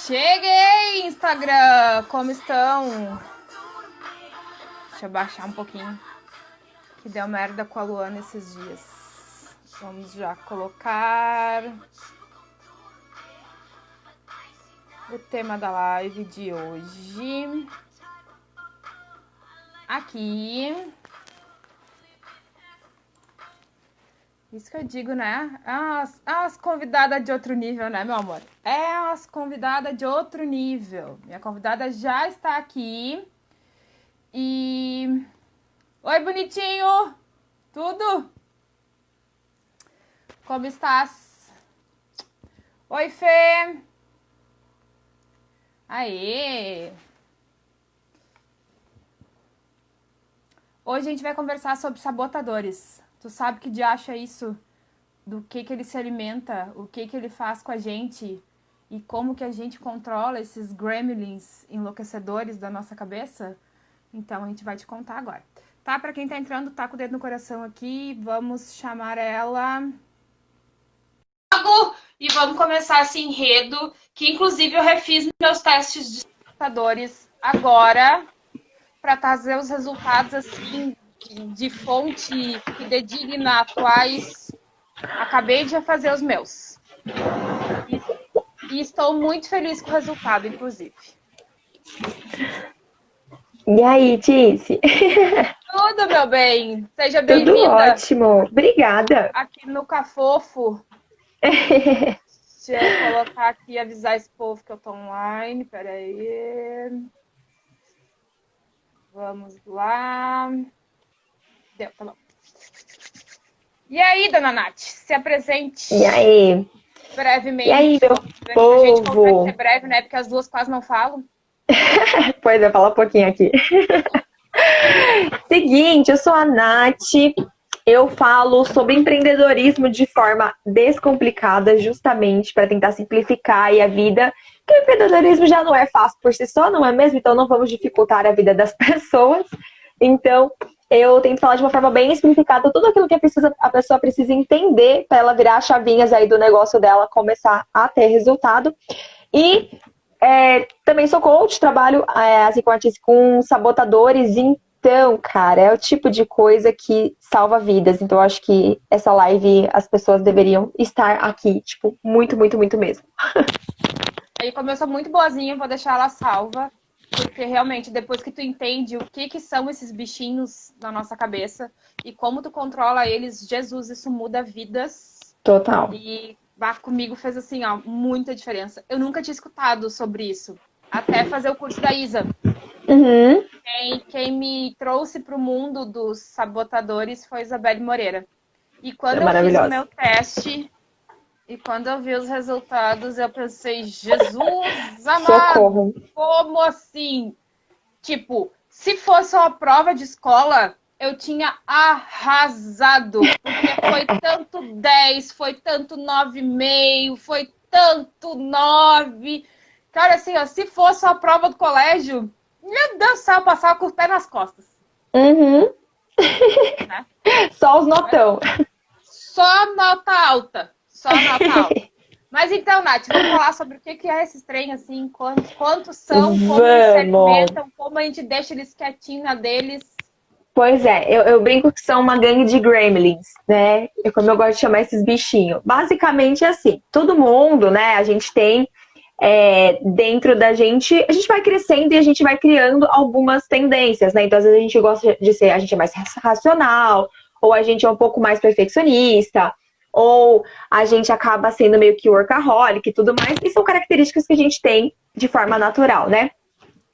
Cheguei, Instagram! Como estão? Deixa eu baixar um pouquinho. Que deu merda com a Luana esses dias. Vamos já colocar o tema da live de hoje. Aqui. Isso que eu digo, né? As convidadas de outro nível, né, meu amor? É as convidadas de outro nível. Minha convidada já está aqui. E... Oi, bonitinho! Tudo? Como estás? Oi, Fê! Aê! Hoje a gente vai conversar sobre sabotadores. Tu sabe que diacho é isso? Do que ele se alimenta, o que ele faz com a gente e como que a gente controla esses gremlins enlouquecedores da nossa cabeça? Então a gente vai te contar agora. Tá? Pra quem tá entrando, tá com o dedo no coração aqui, vamos chamar ela... E vamos começar esse enredo, que inclusive eu refiz meus testes de sabotadores agora, para trazer os resultados assim de fonte fidedigna, atuais. Acabei de fazer os meus. E estou muito feliz com o resultado, inclusive. E aí, Tice? Tudo, meu bem. Seja bem-vinda. Tudo ótimo. Obrigada. Aqui no Cafofo. Deixa eu colocar aqui e avisar esse povo que eu tô online. Peraí. Vamos lá. Deu, tá bom. E aí, dona Nath? Se apresente. E aí? Brevemente. E aí, meu povo? A gente consegue ser breve, né? Porque as duas quase não falam. Pois é, fala um pouquinho aqui. Seguinte, eu sou a Nath. Eu falo sobre empreendedorismo de forma descomplicada, justamente para tentar simplificar aí a vida. Porque o empreendedorismo já não é fácil por si só, não é mesmo? Então não vamos dificultar a vida das pessoas. Então, eu tento falar de uma forma bem simplificada tudo aquilo que a pessoa precisa entender para ela virar chavinhas aí do negócio dela, começar a ter resultado. E também sou coach, trabalho assim com sabotadores. Então, cara, é o tipo de coisa que salva vidas. Então, eu acho que essa live as pessoas deveriam estar aqui, tipo, muito, muito, muito mesmo. Aí, como eu sou muito boazinha, vou deixar ela salva. Porque realmente, depois que tu entende o que são esses bichinhos na nossa cabeça e como tu controla eles, Jesus, isso muda vidas. Total. E comigo fez assim, ó, muita diferença. Eu nunca tinha escutado sobre isso. Até fazer o curso da Isa. Uhum. Quem me trouxe para o mundo dos sabotadores foi Isabelle Moreira. E quando eu fiz o meu teste... E quando eu vi os resultados, eu pensei, Jesus amado, socorro. Como assim? Tipo, se fosse uma prova de escola, eu tinha arrasado. Porque foi tanto 10, foi tanto 9,5, foi tanto 9. Cara, assim, ó, se fosse uma prova do colégio, meu Deus do céu, eu passava com o pé nas costas. Uhum. Né? Só os notão. Só nota alta. Só Natal. Mas então, Nath, vamos falar sobre o que é esse trem, assim, quantos são, como eles se alimentam, como a gente deixa eles quietinhos na deles. Pois é, eu brinco que são uma gangue de gremlins, né? Como eu gosto de chamar esses bichinhos. Basicamente é assim, todo mundo, né, a gente tem dentro da gente, a gente vai crescendo e a gente vai criando algumas tendências, né? Então, às vezes a gente gosta de ser, a gente é mais racional, ou a gente é um pouco mais perfeccionista, ou a gente acaba sendo meio que workaholic e tudo mais, e são características que a gente tem de forma natural, né?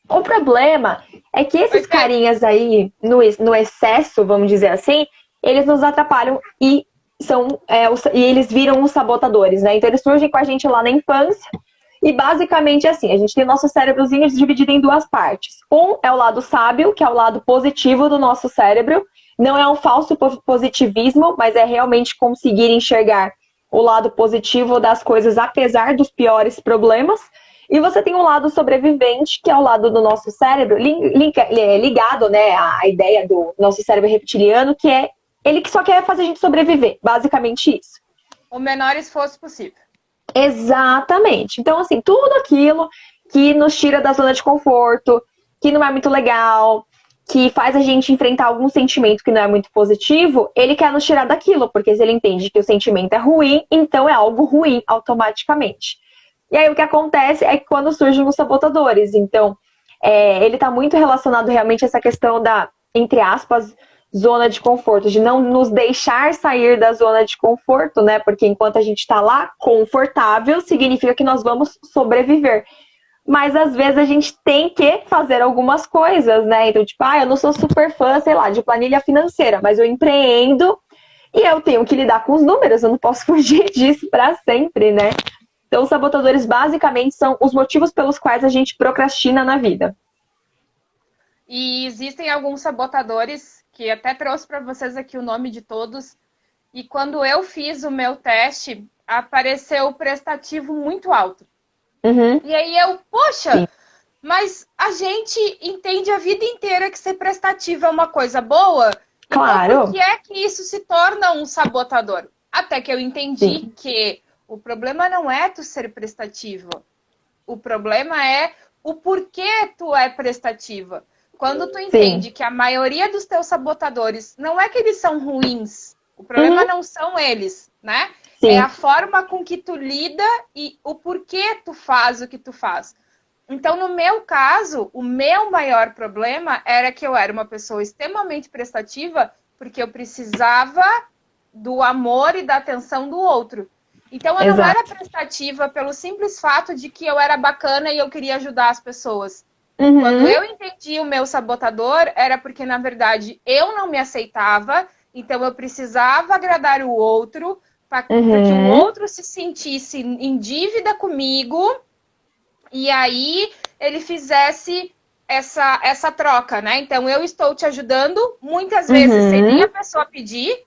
O problema é que esses carinhas aí, no excesso, vamos dizer assim, eles nos atrapalham e eles viram os sabotadores, né? Então eles surgem com a gente lá na infância e basicamente assim, a gente tem nosso cérebrozinho dividido em duas partes. Um é o lado sábio, que é o lado positivo do nosso cérebro. Não é um falso positivismo, mas é realmente conseguir enxergar o lado positivo das coisas, apesar dos piores problemas. E você tem um lado sobrevivente, que é o lado do nosso cérebro, ligado, né, à ideia do nosso cérebro reptiliano, que é ele que só quer fazer a gente sobreviver. Basicamente isso. O menor esforço possível. Exatamente. Então, assim, tudo aquilo que nos tira da zona de conforto, que não é muito legal, que faz a gente enfrentar algum sentimento que não é muito positivo, ele quer nos tirar daquilo, porque se ele entende que o sentimento é ruim, então é algo ruim automaticamente. E aí o que acontece é que quando surgem os sabotadores, então ele está muito relacionado realmente a essa questão da, entre aspas, zona de conforto, de não nos deixar sair da zona de conforto, né? Porque enquanto a gente está lá confortável, significa que nós vamos sobreviver. Mas às vezes a gente tem que fazer algumas coisas, né? Então, tipo, eu não sou super fã, sei lá, de planilha financeira, mas eu empreendo e eu tenho que lidar com os números, eu não posso fugir disso para sempre, né? Então, os sabotadores basicamente são os motivos pelos quais a gente procrastina na vida. E existem alguns sabotadores, que até trouxe para vocês aqui o nome de todos. E quando eu fiz o meu teste, apareceu o prestativo muito alto. Uhum, E aí eu, sim. poxa, mas a gente entende a vida inteira que ser prestativo é uma coisa boa. Então por Claro, que é que isso se torna um sabotador? Até que eu entendi sim. que o problema não é tu ser prestativo. O problema é o porquê tu é prestativa. Quando tu Sim. entende que a maioria dos teus sabotadores não é que eles são ruins, o problema Uhum, não são eles, né? É a sim. forma com que tu lida e o porquê tu faz o que tu faz. Então, no meu caso, o meu maior problema era que eu era uma pessoa extremamente prestativa porque eu precisava do amor e da atenção do outro. Então, eu não era Exato. prestativa pelo simples fato de que eu era bacana e eu queria ajudar as pessoas. Quando Uhum, eu entendi o meu sabotador, era porque, na verdade, eu não me aceitava, então eu precisava agradar o outro para que o uhum, outro se sentisse em dívida comigo e aí ele fizesse essa troca, né? Então eu estou te ajudando, muitas vezes sem nem a uhum. pessoa pedir,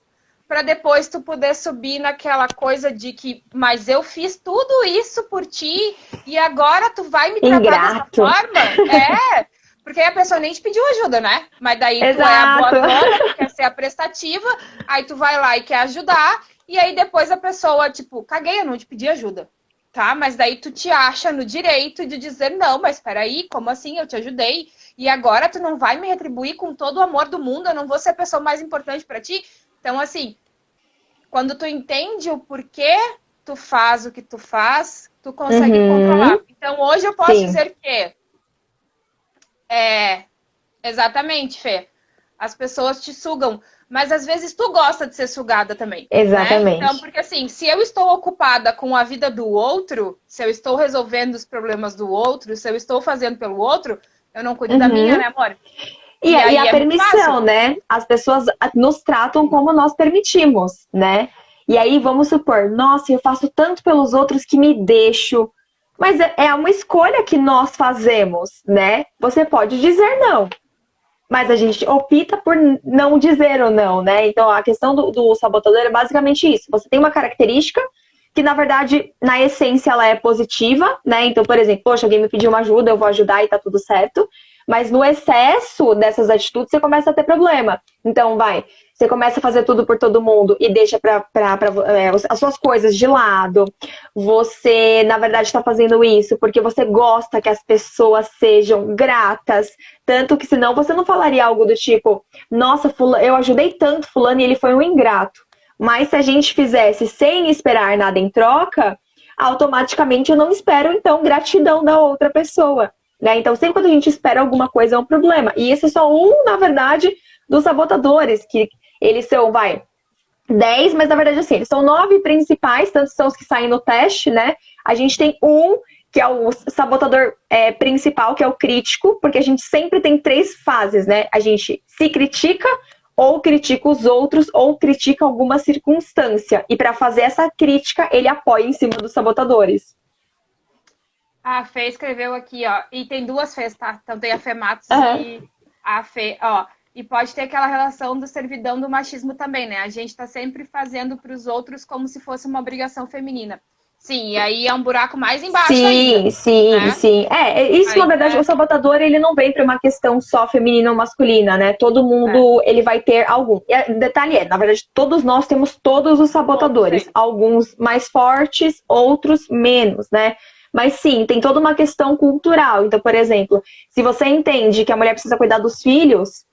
para depois tu poder subir naquela coisa de que, mas eu fiz tudo isso por ti e agora tu vai me tratar dessa Ingrato. forma? Porque a pessoa nem te pediu ajuda, né? Mas daí tu é a Exato. boazona, tu quer ser a prestativa, aí tu vai lá e quer ajudar, e aí depois a pessoa, tipo, caguei, eu não te pedi ajuda. Tá, mas daí tu te acha no direito de dizer, não, mas peraí, como assim? Eu te ajudei e agora tu não vai me retribuir com todo o amor do mundo, eu não vou ser a pessoa mais importante para ti? Então, assim, quando tu entende o porquê tu faz o que tu faz, tu consegue Uhum, controlar. Então, hoje eu posso sim, dizer que exatamente, Fê. As pessoas te sugam, mas às vezes tu gosta de ser sugada também, né? Então, exatamente. porque assim, se eu estou ocupada com a vida do outro, se eu estou resolvendo os problemas do outro, se eu estou fazendo pelo outro, eu não cuido da minha, Uhum. né, amor? E, E e aí a é muito fácil. permissão, né? As pessoas nos tratam como nós permitimos, né? E aí vamos supor, nossa, eu faço tanto pelos outros que me deixo. Mas é uma escolha que nós fazemos, né? Você pode dizer não, mas a gente opta por não dizer ou não, né? Então a questão do sabotador é basicamente isso. Você tem uma característica que, na verdade, na essência, ela é positiva, né? Então, por exemplo, poxa, alguém me pediu uma ajuda, eu vou ajudar e tá tudo certo. Mas no excesso dessas atitudes, você começa a ter problema. Então, você começa a fazer tudo por todo mundo e deixa as suas coisas de lado. Você, na verdade, está fazendo isso porque você gosta que as pessoas sejam gratas. Tanto que senão você não falaria algo do tipo, nossa, eu ajudei tanto fulano e ele foi um ingrato. Mas se a gente fizesse sem esperar nada em troca, automaticamente eu não espero, então, gratidão da outra pessoa. Né? Então, sempre quando a gente espera alguma coisa é um problema. E esse é só um, na verdade, dos sabotadores, que eles são, 10, mas na verdade, assim, eles são 9 principais, tanto são os que saem no teste, né? A gente tem um, que é o sabotador principal, que é o crítico, porque a gente sempre tem 3 fases, né? A gente se critica, ou critica os outros, ou critica alguma circunstância. E para fazer essa crítica, ele apoia em cima dos sabotadores. A Fê escreveu aqui, ó, e tem duas Fês, tá? Então tem a Fê Matos Uhum. e a Fê, ó. E pode ter aquela relação do servidão do machismo também, né? A gente tá sempre fazendo para os outros como se fosse uma obrigação feminina. Sim, e aí é um buraco mais embaixo Sim, ainda, sim, né? sim. Isso na Aí, verdade, o sabotador, ele não vem para uma questão só feminina ou masculina, né? Todo é, mundo, ele vai ter algum. Detalhe na verdade, todos nós temos todos os todos sabotadores. eles. Alguns mais fortes, outros menos, né? Mas sim, tem toda uma questão cultural. Então, por exemplo, se você entende que a mulher precisa cuidar dos filhos,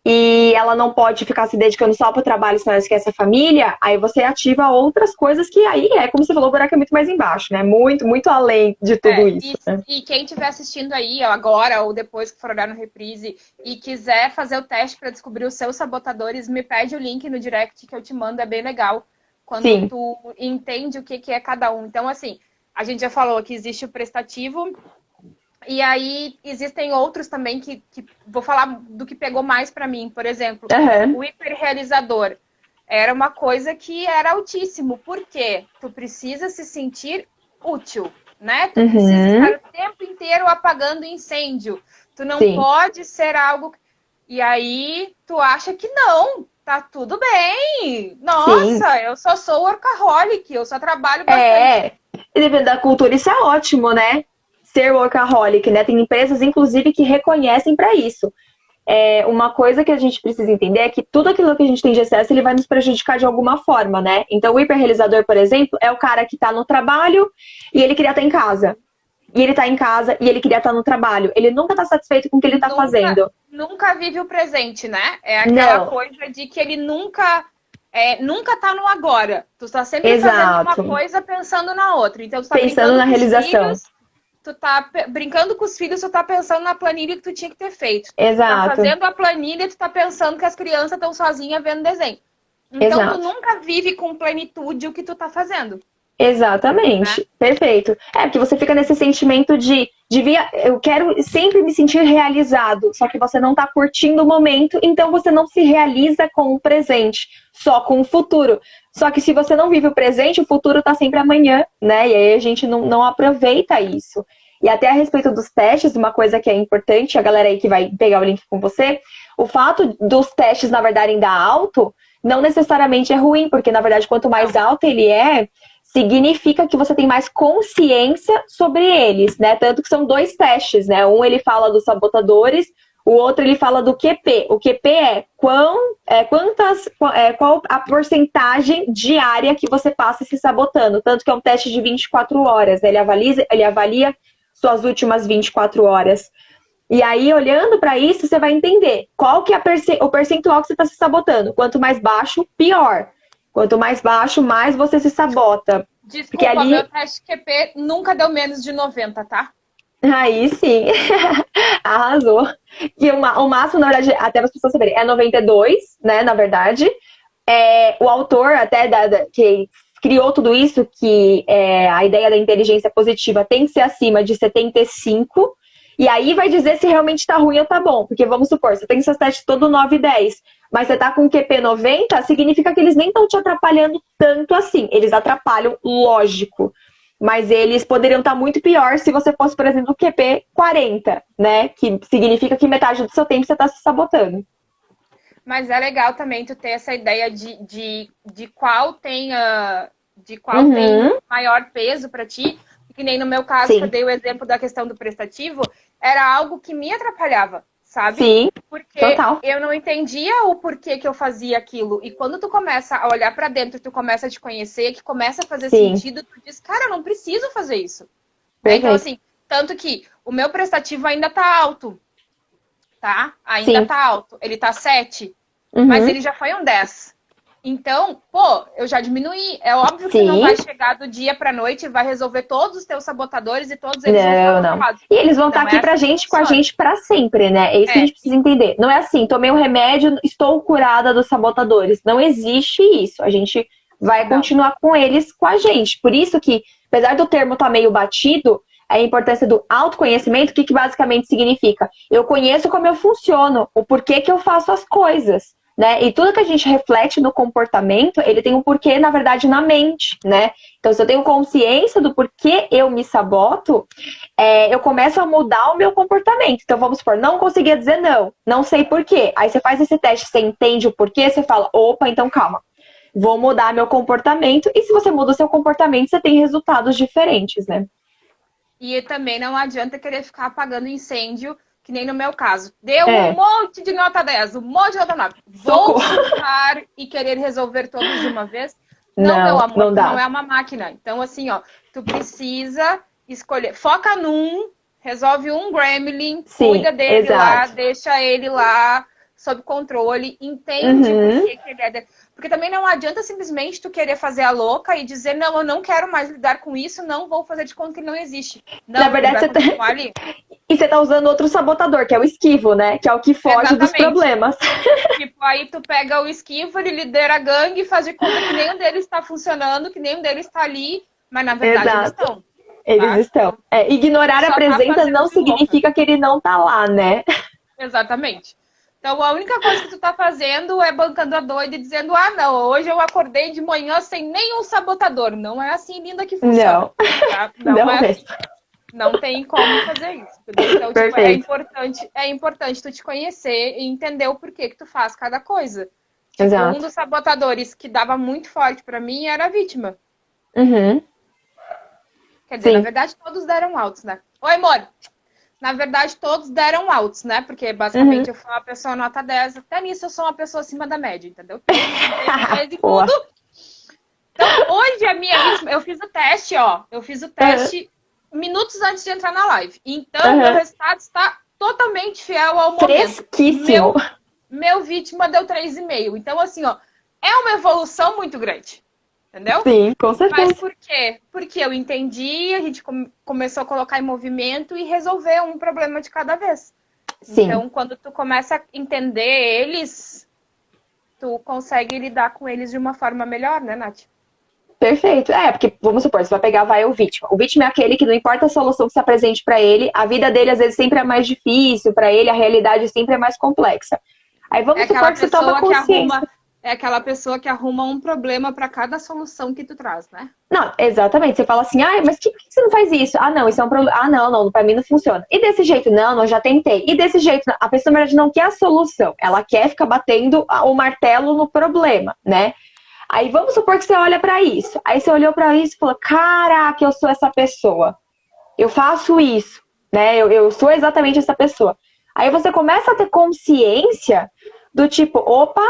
e ela não pode ficar se dedicando só para o trabalho, senão ela esquece a família, aí você ativa outras coisas que aí é, como você falou, o buraco é muito mais embaixo, né? Muito, muito além de tudo É, isso, né? e quem estiver assistindo aí, ó, agora ou depois que for olhar no reprise e quiser fazer o teste para descobrir os seus sabotadores, me pede o link no direct que eu te mando, é bem legal quando Sim. tu entende o que é cada um. Então, assim, a gente já falou que existe o prestativo, e aí existem outros também que vou falar do que pegou mais para mim. Por exemplo, Uhum. o hiperrealizador era uma coisa que era altíssimo. Por quê? Tu precisa se sentir útil, né? Tu precisa estar Uhum. o tempo inteiro apagando incêndio. Tu não Sim. pode ser algo. E aí tu acha que não, tá tudo bem. Sim. Nossa, eu só sou workaholic, eu só trabalho bastante. É. E dependendo da cultura, isso é ótimo, né? Ser workaholic, né? Tem empresas, inclusive, que reconhecem para isso. Uma coisa que a gente precisa entender é que tudo aquilo que a gente tem de excesso, ele vai nos prejudicar de alguma forma, né? Então, o hiperrealizador, por exemplo, é o cara que tá no trabalho e ele queria estar em casa. E ele tá em casa e ele queria estar no trabalho. Ele nunca tá satisfeito com o que ele tá Nunca, fazendo. nunca vive o presente, né? É aquela Não, coisa de que ele nunca tá no agora. Tu tá sempre fazendo uma exato. coisa pensando na outra. Então, tu tá Pensando brincando na com os realização. filhos, brincando com os filhos, tu tá pensando na planilha que tu tinha que ter feito. Tu tá Exato, fazendo a planilha, tu tá pensando que as crianças estão sozinhas vendo desenho. Então, tu exato. nunca vive com plenitude o que tu tá fazendo, né? Exatamente, perfeito. Porque você fica nesse sentimento eu quero sempre me sentir realizado, só que você não está curtindo o momento, então você não se realiza com o presente, só com o futuro. Só que se você não vive o presente, o futuro está sempre amanhã, né? E aí a gente não aproveita isso. E até a respeito dos testes, uma coisa que é importante, a galera aí que vai pegar o link com você, o fato dos testes, na verdade, dar alto, não necessariamente é ruim, porque, na verdade, quanto mais Não. alto ele é, significa que você tem mais consciência sobre eles, né? Tanto que são dois testes, né? Um ele fala dos sabotadores, o outro ele fala do QP. O QP qual a porcentagem diária que você passa se sabotando. Tanto que é um teste de 24 horas, né? Ele avalia suas últimas 24 horas. E aí, olhando para isso, você vai entender qual que é o percentual que você está se sabotando. Quanto mais baixo, pior. Quanto mais baixo, mais você se sabota. Porque Desculpa, meu ali, teste QP nunca deu menos de 90, tá? aí sim, arrasou. Que o máximo, na verdade, até as pessoas saberem, é 92, né, na verdade. O autor até que criou tudo isso, que a ideia da inteligência positiva tem que ser acima de 75, e aí vai dizer se realmente tá ruim ou tá bom. Porque vamos supor, você tem seus testes todo 9 e 10, mas você tá com QP 90, significa que eles nem estão te atrapalhando tanto assim. Eles atrapalham, lógico. Mas eles poderiam estar muito pior se você fosse, por exemplo, QP 40, né? Que significa que metade do seu tempo você tá se sabotando. Mas é legal também tu ter essa ideia de qual tem Uhum, maior peso para ti. Que nem no meu caso, que eu sim, dei o exemplo da questão do prestativo, era algo que me atrapalhava, sabe? sim, Porque total. eu não entendia o porquê que eu fazia aquilo. E quando tu começa a olhar para dentro, tu começa a te conhecer, que começa a fazer Sim, sentido, tu diz, cara, eu não preciso fazer isso. Né? Então, perfeito. assim, tanto que o meu prestativo ainda tá alto, tá? Ainda Sim. tá alto. Ele tá 7, mas Uhum. ele já foi um 10. Então, pô, eu já diminuí. É óbvio que não vai Sim. chegar do dia pra noite e vai resolver todos os teus sabotadores e todos eles vão ficar Não, não. controlados. E eles vão estar Não é aqui pra assim que gente, com a funciona. gente pra sempre, né? É isso que a É, gente precisa entender. Não é assim, tomei um remédio, estou curada dos sabotadores. Não existe isso. A gente vai não. continuar com eles com a gente. Por isso que, apesar do termo estar meio batido, a importância do autoconhecimento, o que basicamente significa? Eu conheço como eu funciono, o porquê que eu faço as coisas. Né? E tudo que a gente reflete no comportamento, ele tem um porquê, na verdade, na mente, né? Então, se eu tenho consciência do porquê eu me saboto, eu começo a mudar o meu comportamento. Então, vamos supor, não conseguia dizer não, não sei porquê. Aí você faz esse teste, você entende o porquê, você fala, opa, então calma. vou mudar meu comportamento. E se você muda o seu comportamento, você tem resultados diferentes, né? E também não adianta querer ficar apagando incêndio, que nem no meu caso. Deu um É, monte de nota 10, um monte de nota 9. Vou socorro. surtar e querer resolver todos de uma vez? Não, meu Não, amor, não tu não dá. é uma máquina. Então, assim, ó, tu precisa escolher. Foca num, resolve um gremlin, Sim, cuida dele lá, exato. deixa ele lá sob controle, entende por Uhum. que que ele é. Porque também não adianta simplesmente tu querer fazer a louca e dizer, não, eu não quero mais lidar com isso, não vou fazer de conta que ele não existe. Na Não, ele verdade, vai você tá... continuar ali. e você tá usando outro sabotador, que é o esquivo, né? Que é o que foge dos Exatamente. problemas. Tipo, aí tu pega o esquivo, ele lidera a gangue, faz de conta que nenhum deles está funcionando, que nenhum deles está ali, mas na verdade eles Exato. estão, Eles tá? estão. Então, É, tu ignorar a só tá presença fazendo não de louca. significa que ele não tá lá, né? Exatamente. Então, a única coisa que tu tá fazendo é bancando a doida e dizendo, ah, não, hoje eu acordei de manhã sem nenhum sabotador. Não é assim, linda, que funciona, Não, tá? Não não é assim. mesmo. Não tem como fazer isso, entendeu? Então, tipo, Perfeito. é importante tu te conhecer e entender o porquê que tu faz cada coisa. Tipo, um Exato. dos sabotadores que dava muito forte pra mim era a vítima. Uhum. Quer dizer, na Sim. verdade, todos deram altos, né? Oi, amor! Na verdade, todos deram altos, né? Porque Uhum. basicamente eu fui uma pessoa nota 10. Até nisso eu sou uma pessoa acima da média, entendeu? Então, de vez em quando. Boa. Então, hoje a minha vítima, eu fiz o teste, ó. Eu fiz o Uhum. teste minutos antes de entrar na live. Então, meu Uhum. resultado está totalmente fiel ao momento. Fresquíssimo. Meu vítima deu 3,5. Então, assim, ó, é uma evolução muito grande. Entendeu? Sim, com Mas certeza. por quê? Porque eu entendi, a gente começou a colocar em movimento e resolver um problema de cada vez. Sim. Então, quando tu começa a entender eles, tu consegue lidar com eles de uma forma melhor, né, Nath? Perfeito. É, porque, vamos supor, você vai pegar, vai o vítima. O vítima é aquele que não importa a solução que se apresente pra ele, a vida dele às vezes sempre é mais difícil, pra ele a realidade sempre é mais complexa. Aí É vamos supor aquela que você toma pessoa que consciência. arruma, é aquela pessoa que arruma um problema para cada solução que tu traz, né? Não, exatamente. Você fala assim, ah, mas por que você não faz isso? Ah, não, isso é um problema. Ah, não, não, pra mim não funciona. E desse jeito, não, não, já tentei. E desse jeito, não. A pessoa, na verdade, não quer a solução. Ela quer ficar batendo o martelo no problema, né? Aí vamos supor que você olha pra isso. Aí você olhou pra isso e falou, caraca, eu sou essa pessoa. Eu faço isso, né? Eu sou exatamente essa pessoa. Aí você começa a ter consciência do tipo, opa,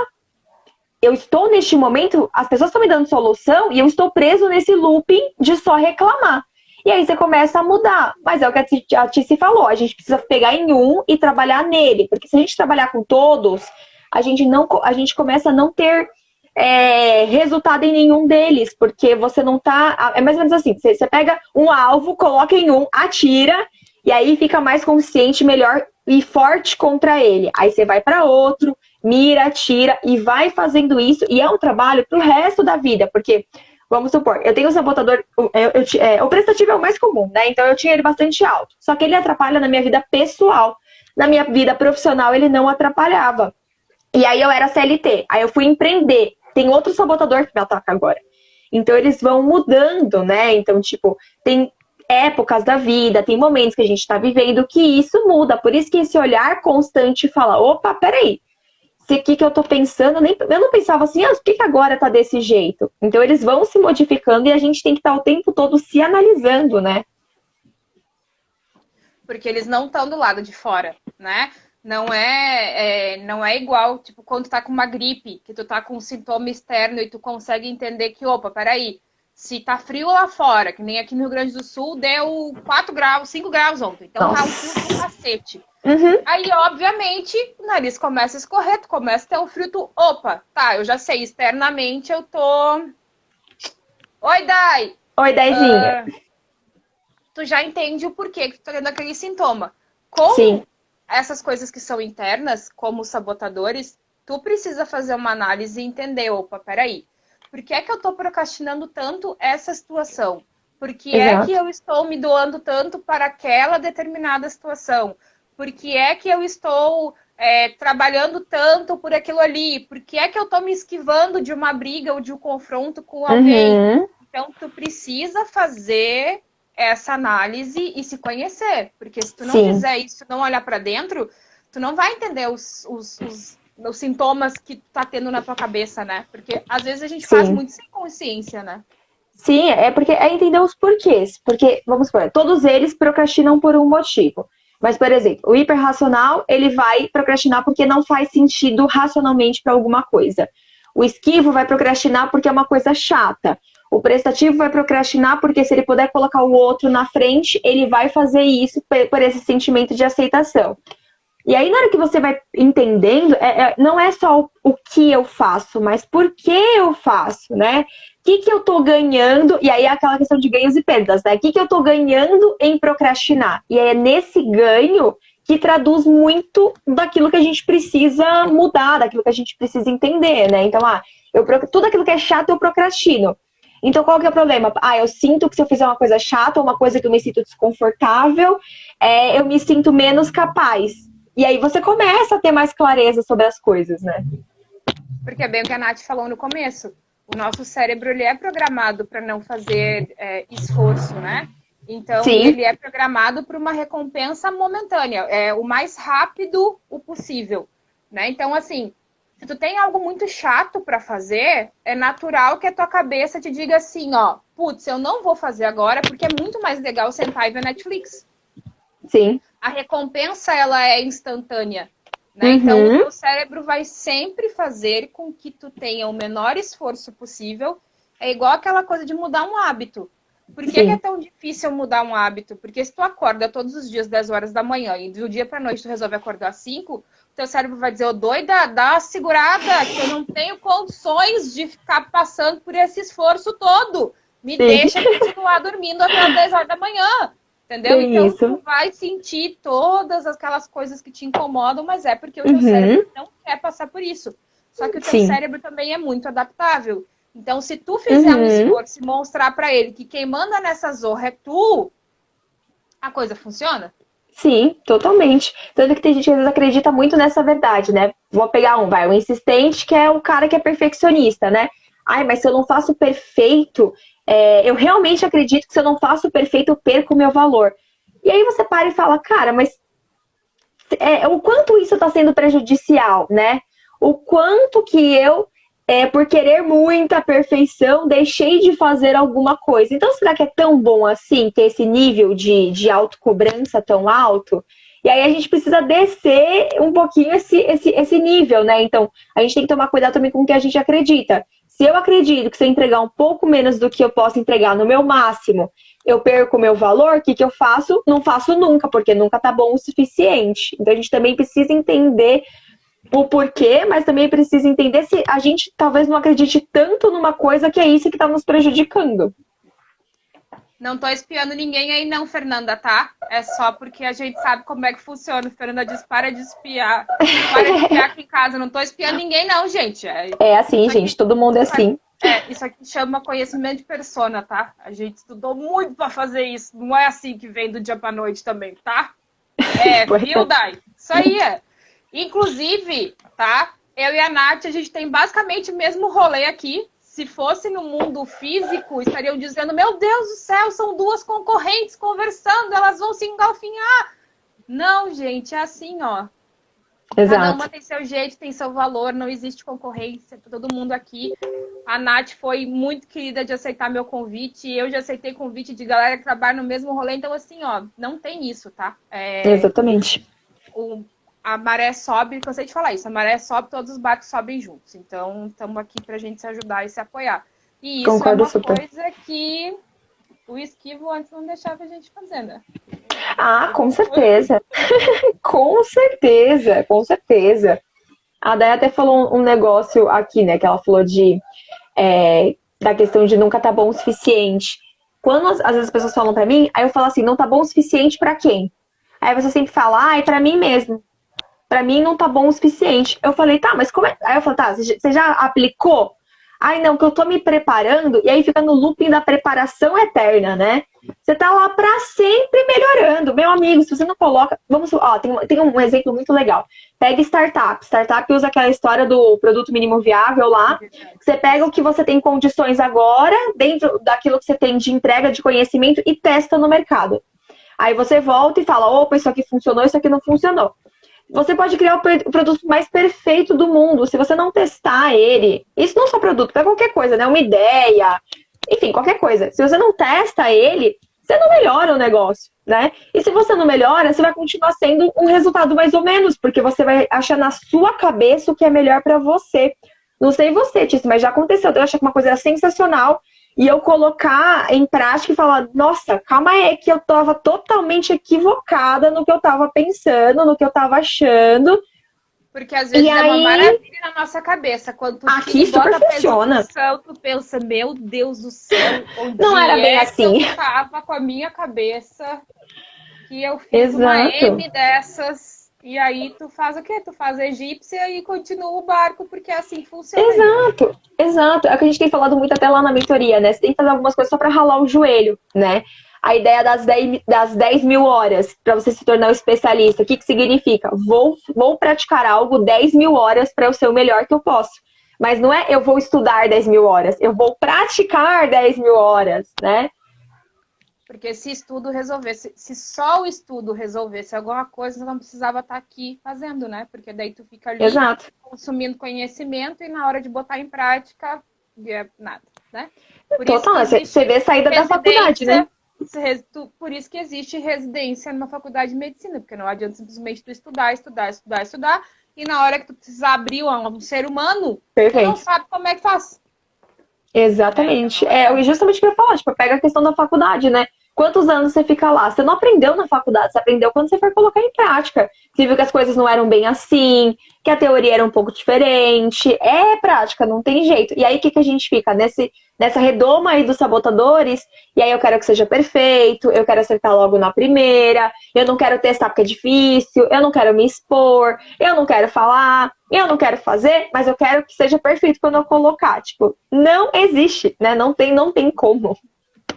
eu estou neste momento, as pessoas estão me dando solução e eu estou preso nesse looping de só reclamar. E aí você começa a mudar. Mas é o que a Tice falou, a gente precisa pegar em um e trabalhar nele. Porque se a gente trabalhar com todos, a gente começa a não ter resultado em nenhum deles. Porque você não tá. É mais ou menos assim: você pega um alvo, coloca em um, atira, e aí fica mais consciente, melhor e forte contra ele. Aí você vai para outro, mira, tira e vai fazendo isso. E é um trabalho pro resto da vida, porque, vamos supor, eu tenho um sabotador, o prestativo é o mais comum, né? Então eu tinha ele bastante alto. Só que ele atrapalha na minha vida pessoal. Na minha vida profissional ele não atrapalhava. E aí eu era CLT, aí eu fui empreender. Tem outro sabotador que me ataca agora. Então eles vão mudando, né? Então, tipo, tem épocas da vida, tem momentos que a gente está vivendo que isso muda. Por isso que esse olhar constante fala, opa, peraí, o que eu tô pensando, eu não pensava assim, por que agora tá desse jeito? Então eles vão se modificando e a gente tem que estar o tempo todo se analisando, né? Porque eles não estão do lado de fora, né? Não é igual, tipo, quando tu tá com uma gripe, que tu tá com um sintoma externo e tu consegue entender que, opa, peraí, se tá frio lá fora, que nem aqui no Rio Grande do Sul, deu 4 graus, 5 graus ontem. Então tá um frio do Nossa. cacete. Uhum. Aí, obviamente, o nariz começa a escorrer, tu começa a ter um frio, tu, opa, tá, eu já sei, externamente eu tô... Oi, Dai! Oi, Dezinha. Tu já entende o porquê que tu tá tendo aquele sintoma. Sim. Com essas coisas que são internas, como os sabotadores, tu precisa fazer uma análise e entender, opa, peraí, por que é que eu tô procrastinando tanto essa situação? Por que é que Exato. eu estou me doando tanto para aquela determinada situação? Por que é que eu estou trabalhando tanto por aquilo ali? Por que é que eu estou me esquivando de uma briga ou de um confronto com alguém? Uhum. Então, tu precisa fazer essa análise e se conhecer. Porque se tu não Sim. fizer isso, não olhar para dentro, tu não vai entender os sintomas que tu tá tendo na tua cabeça, né? Porque às vezes a gente Sim. faz muito sem consciência, né? Sim, é porque é entender os porquês. Porque, vamos supor, todos eles procrastinam por um motivo. Mas, por exemplo, o hiperracional, ele vai procrastinar porque não faz sentido racionalmente para alguma coisa. O esquivo vai procrastinar porque é uma coisa chata. O prestativo vai procrastinar porque se ele puder colocar o outro na frente, ele vai fazer isso por esse sentimento de aceitação. E aí, na hora que você vai entendendo, não é só o que eu faço, mas por que eu faço, né? O que eu tô ganhando? E aí é aquela questão de ganhos e perdas, né? O que eu tô ganhando em procrastinar? E é nesse ganho que traduz muito daquilo que a gente precisa mudar, daquilo que a gente precisa entender, né? Então, tudo aquilo que é chato eu procrastino. Então, qual que é o problema? Eu sinto que se eu fizer uma coisa chata, ou uma coisa que eu me sinto desconfortável, eu me sinto menos capaz. E aí você começa a ter mais clareza sobre as coisas, né? Porque é bem o que a Nath falou no começo. O nosso cérebro, ele é programado para não fazer esforço, né? Então, Sim. ele é programado para uma recompensa momentânea. O mais rápido o possível, né? Então, assim, se tu tem algo muito chato para fazer, é natural que a tua cabeça te diga assim, ó, putz, eu não vou fazer agora porque é muito mais legal sentar e ver Netflix. Sim. A recompensa, ela é instantânea, né? Então, o teu cérebro vai sempre fazer com que tu tenha o menor esforço possível. É igual aquela coisa de mudar um hábito. Por que é tão difícil mudar um hábito? Porque se tu acorda todos os dias 10 horas da manhã e do dia pra noite tu resolve acordar às 5, teu cérebro vai dizer, ô doida, dá uma segurada, que eu não tenho condições de ficar passando por esse esforço todo. Me deixa continuar dormindo até as 10 horas da manhã. Entendeu? Então, tu vai sentir todas aquelas coisas que te incomodam, mas é porque o teu cérebro não quer passar por isso. Só que o teu cérebro também é muito adaptável. Então, se tu fizer um esforço e mostrar pra ele que quem manda nessa zorra é tu, a coisa funciona? Sim, totalmente. Tanto que tem gente que às vezes acredita muito nessa verdade, né? Vou pegar o insistente, que é o cara que é perfeccionista, né? Mas se eu não faço perfeito, eu realmente acredito que se eu não faço perfeito, eu perco o meu valor. E aí você para e fala, cara, mas o quanto isso está sendo prejudicial, né? O quanto que eu, por querer muita perfeição, deixei de fazer alguma coisa. Então, será que é tão bom assim ter esse nível de autocobrança tão alto? E aí a gente precisa descer um pouquinho esse nível, né? Então, a gente tem que tomar cuidado também com o que a gente acredita. Se eu acredito que se eu entregar um pouco menos do que eu posso entregar no meu máximo, eu perco o meu valor, o que eu faço? Não faço nunca, porque nunca tá bom o suficiente. Então, a gente também precisa entender o porquê, mas também precisa entender se a gente talvez não acredite tanto numa coisa que é isso que tá nos prejudicando. Não tô espiando ninguém aí não, Fernanda, tá? É só porque a gente sabe como é que funciona. Fernanda diz, para de espiar. Para de espiar aqui em casa. Não tô espiando ninguém não, gente. É assim, gente. Todo mundo é assim. Isso aqui chama conhecimento de persona, tá? A gente estudou muito pra fazer isso. Não é assim que vem do dia pra noite também, tá? Viu, Dai? Isso aí é. Inclusive, tá? Eu e a Nath, a gente tem basicamente o mesmo rolê aqui. Se fosse no mundo físico, estariam dizendo, meu Deus do céu, são duas concorrentes conversando, elas vão se engalfinhar. Não, gente, é assim, ó. Exato. Cada uma tem seu jeito, tem seu valor, não existe concorrência para todo mundo aqui. A Nath foi muito querida de aceitar meu convite, eu já aceitei convite de galera que trabalha no mesmo rolê, então assim, ó, não tem isso, tá? Exatamente. A maré sobe, cansei de falar isso, a maré sobe, todos os barcos sobem juntos. Então, estamos aqui pra gente se ajudar e se apoiar. E isso Concordo é uma super. coisa que o esquivo antes não deixava a gente fazer, né? Com certeza. Com certeza, com certeza. A Day até falou um negócio aqui, né? Que ela falou da questão de nunca tá bom o suficiente. Quando às vezes as pessoas falam pra mim, aí eu falo assim, não tá bom o suficiente pra quem? Aí você sempre fala, é pra mim mesmo. Pra mim não tá bom o suficiente. Eu falei, tá, mas como é? Aí eu falei, tá, você já aplicou? Não, que eu tô me preparando, e aí fica no looping da preparação eterna, né? Você tá lá pra sempre melhorando. Meu amigo, se você não coloca... tem um exemplo muito legal. Pega startup. Startup usa aquela história do produto mínimo viável lá. Você pega o que você tem condições agora, dentro daquilo que você tem de entrega de conhecimento, e testa no mercado. Aí você volta e fala, opa, isso aqui funcionou, isso aqui não funcionou. Você pode criar o produto mais perfeito do mundo. Se você não testar ele, isso não é só produto, é qualquer coisa, né? Uma ideia, enfim, qualquer coisa. Se você não testa ele, você não melhora o negócio, né? E se você não melhora, você vai continuar sendo um resultado mais ou menos, porque você vai achar na sua cabeça o que é melhor pra você. Não sei você, Tícia, mas já aconteceu. Eu achei que uma coisa era sensacional e eu colocar em prática e falar, nossa, calma aí, que eu tava totalmente equivocada no que eu tava pensando, no que eu tava achando. Porque às vezes E é uma aí, maravilha na nossa cabeça. Quando tu aqui super bota a funciona. execução, tu pensa, meu Deus do céu, onde Não era bem é assim. que eu tava com a minha cabeça que eu fiz uma Exato. M dessas. E aí tu faz o quê? Tu faz a egípcia e continua o barco, porque é assim que funciona. Exato, exato. É o que a gente tem falado muito até lá na mentoria, né? Você tem que fazer algumas coisas só pra ralar o joelho, né? A ideia das 10 mil horas para você se tornar um especialista, o que significa? Vou praticar algo 10 mil horas para eu ser o melhor que eu posso. Mas não é eu vou estudar 10 mil horas, eu vou praticar 10 mil horas, né? Porque se estudo resolvesse, se só o estudo resolvesse alguma coisa, não precisava estar aqui fazendo, né? Porque daí tu fica ali Exato. consumindo conhecimento e na hora de botar em prática, nada, né? Total, você vê saída da faculdade, né? Por isso que existe residência numa faculdade de medicina, porque não adianta simplesmente tu estudar, e na hora que tu precisar abrir um ser humano, tu não sabe como é que faz. Exatamente. É justamente o que eu ia falar, tipo, pega a questão da faculdade, né? Quantos anos você fica lá? Você não aprendeu na faculdade, você aprendeu quando você foi colocar em prática. Você viu que as coisas não eram bem assim, que a teoria era um pouco diferente. É prática, não tem jeito. E aí, o que a gente fica? Nessa redoma aí dos sabotadores, e aí eu quero que seja perfeito, eu quero acertar logo na primeira, eu não quero testar porque é difícil, eu não quero me expor, eu não quero falar, eu não quero fazer, mas eu quero que seja perfeito quando eu colocar. Tipo, não existe, né? Não tem como.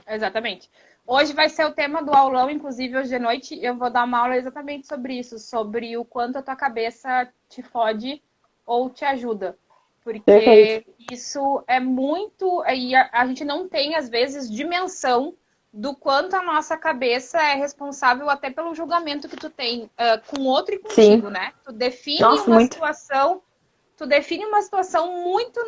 Exatamente. Hoje vai ser o tema do aulão, inclusive hoje de noite eu vou dar uma aula exatamente sobre isso, sobre o quanto a tua cabeça te fode ou te ajuda. Porque Perfeito. isso é muito... E a gente não tem, às vezes, dimensão do quanto a nossa cabeça é responsável até pelo julgamento que tu tem com outro e contigo, Sim. né? Tu define Nossa, uma muito. situação... Tu define uma situação muito...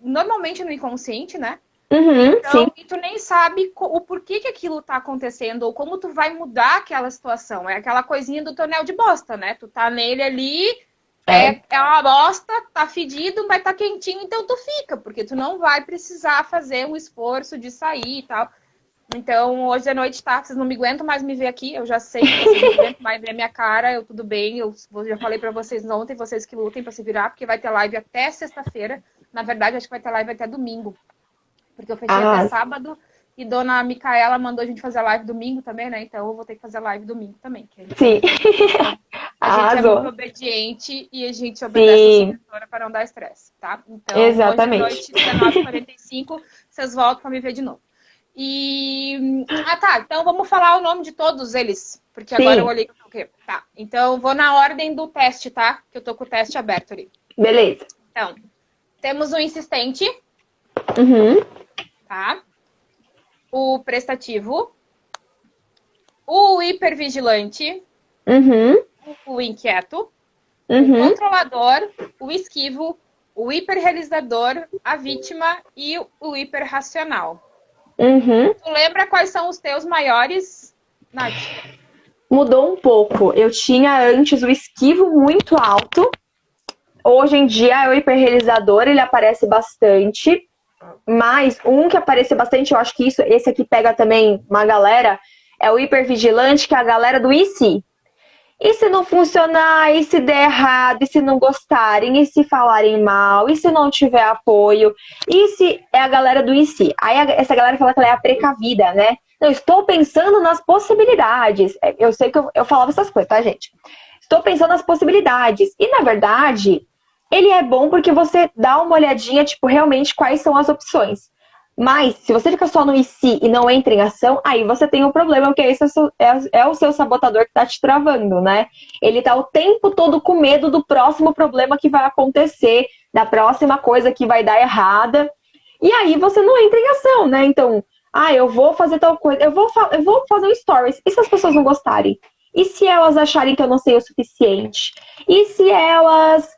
normalmente no inconsciente, né? Uhum, Então, sim. e tu nem sabe o porquê que aquilo tá acontecendo ou como tu vai mudar aquela situação. É aquela coisinha do tonel de bosta, né? Tu tá nele ali, é uma bosta, tá fedido, mas tá quentinho, então tu fica, porque tu não vai precisar fazer um esforço de sair e tal. Então, hoje à noite, tá? Vocês não me aguentam mais me ver aqui, eu já sei que vocês não aguentam mais ver a minha cara, tudo bem, eu já falei pra vocês ontem, vocês que lutem pra se virar, porque vai ter live até sexta-feira. Na verdade, acho que vai ter live até domingo. Porque eu fechei até sábado e dona Micaela mandou a gente fazer live domingo também, né? Então eu vou ter que fazer live domingo também. Sim. A gente é muito obediente e a gente obedece a professora para não dar estresse, tá? Então, exatamente. Hoje, noite, 19h45, vocês voltam para me ver de novo. E... tá. Então vamos falar o nome de todos eles. Porque agora eu olhei o quê? Tá. Então vou na ordem do teste, tá? Que eu tô com o teste aberto ali. Beleza. Então, temos o insistente. Uhum. Tá? O prestativo, o hipervigilante, o inquieto, o controlador, o esquivo, o hiperrealizador, a vítima e o hiperracional. Tu lembra quais são os teus maiores, Nath? Mudou um pouco. Eu tinha antes o esquivo muito alto. Hoje em dia é o hiperrealizador, ele aparece bastante. Mas um que apareceu bastante, eu acho que esse aqui pega também uma galera, é o hipervigilante, que é a galera do e se? E se não funcionar, e se der errado, e se não gostarem, e se falarem mal, e se não tiver apoio, e se é a galera do e se? Aí essa galera fala que ela é a precavida, né? Eu estou pensando nas possibilidades. Eu sei que eu falava essas coisas, tá, gente? Estou pensando nas possibilidades. E, na verdade, ele é bom porque você dá uma olhadinha, tipo, realmente quais são as opções. Mas, se você fica só no e se e não entra em ação, aí você tem um problema, porque esse é o seu sabotador que tá te travando, né? Ele tá o tempo todo com medo do próximo problema que vai acontecer, da próxima coisa que vai dar errada. E aí você não entra em ação, né? Então, eu vou fazer tal coisa, eu vou fazer um stories. E se as pessoas não gostarem? E se elas acharem que eu não sei o suficiente? E se elas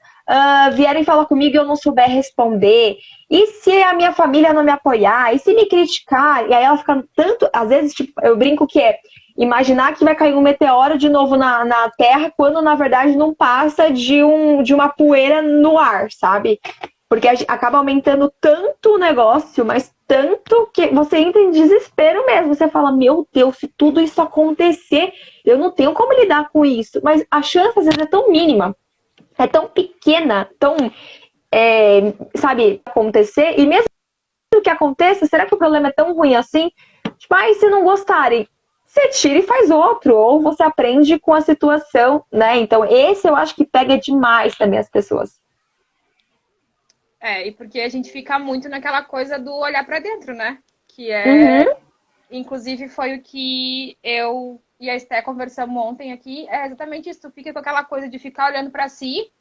vierem falar comigo e eu não souber responder? E se a minha família não me apoiar? E se me criticar? E aí ela fica tanto... Às vezes, tipo, eu brinco que é imaginar que vai cair um meteoro de novo na Terra, quando na verdade não passa de uma poeira no ar, sabe? Porque acaba aumentando tanto o negócio, mas tanto que você entra em desespero mesmo. Você fala, meu Deus, se tudo isso acontecer, eu não tenho como lidar com isso. Mas a chance, às vezes, é tão mínima, é tão pequena, tão, sabe, acontecer. E mesmo que aconteça, será que o problema é tão ruim assim? Tipo, se não gostarem, você tira e faz outro. Ou você aprende com a situação, né? Então, esse eu acho que pega demais também as pessoas. E porque a gente fica muito naquela coisa do olhar pra dentro, né? Que inclusive foi o que eu e a Esté conversamos ontem aqui, é exatamente isso. Tu fica com aquela coisa de ficar olhando pra si,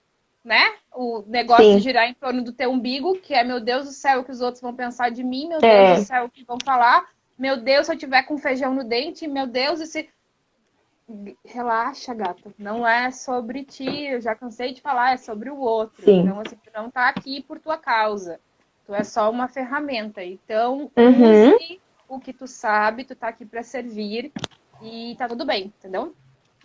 né? O negócio de girar em torno do teu umbigo, que é, meu Deus do céu, o que os outros vão pensar de mim, meu Deus do céu, o que vão falar, meu Deus, se eu tiver com feijão no dente, meu Deus, Relaxa, gata. Não é sobre ti. Eu já cansei de falar, é sobre o outro. Sim. Então, assim, tu não tá aqui por tua causa. Tu é só uma ferramenta. Então, use o que tu sabe, tu tá aqui pra servir e tá tudo bem, entendeu?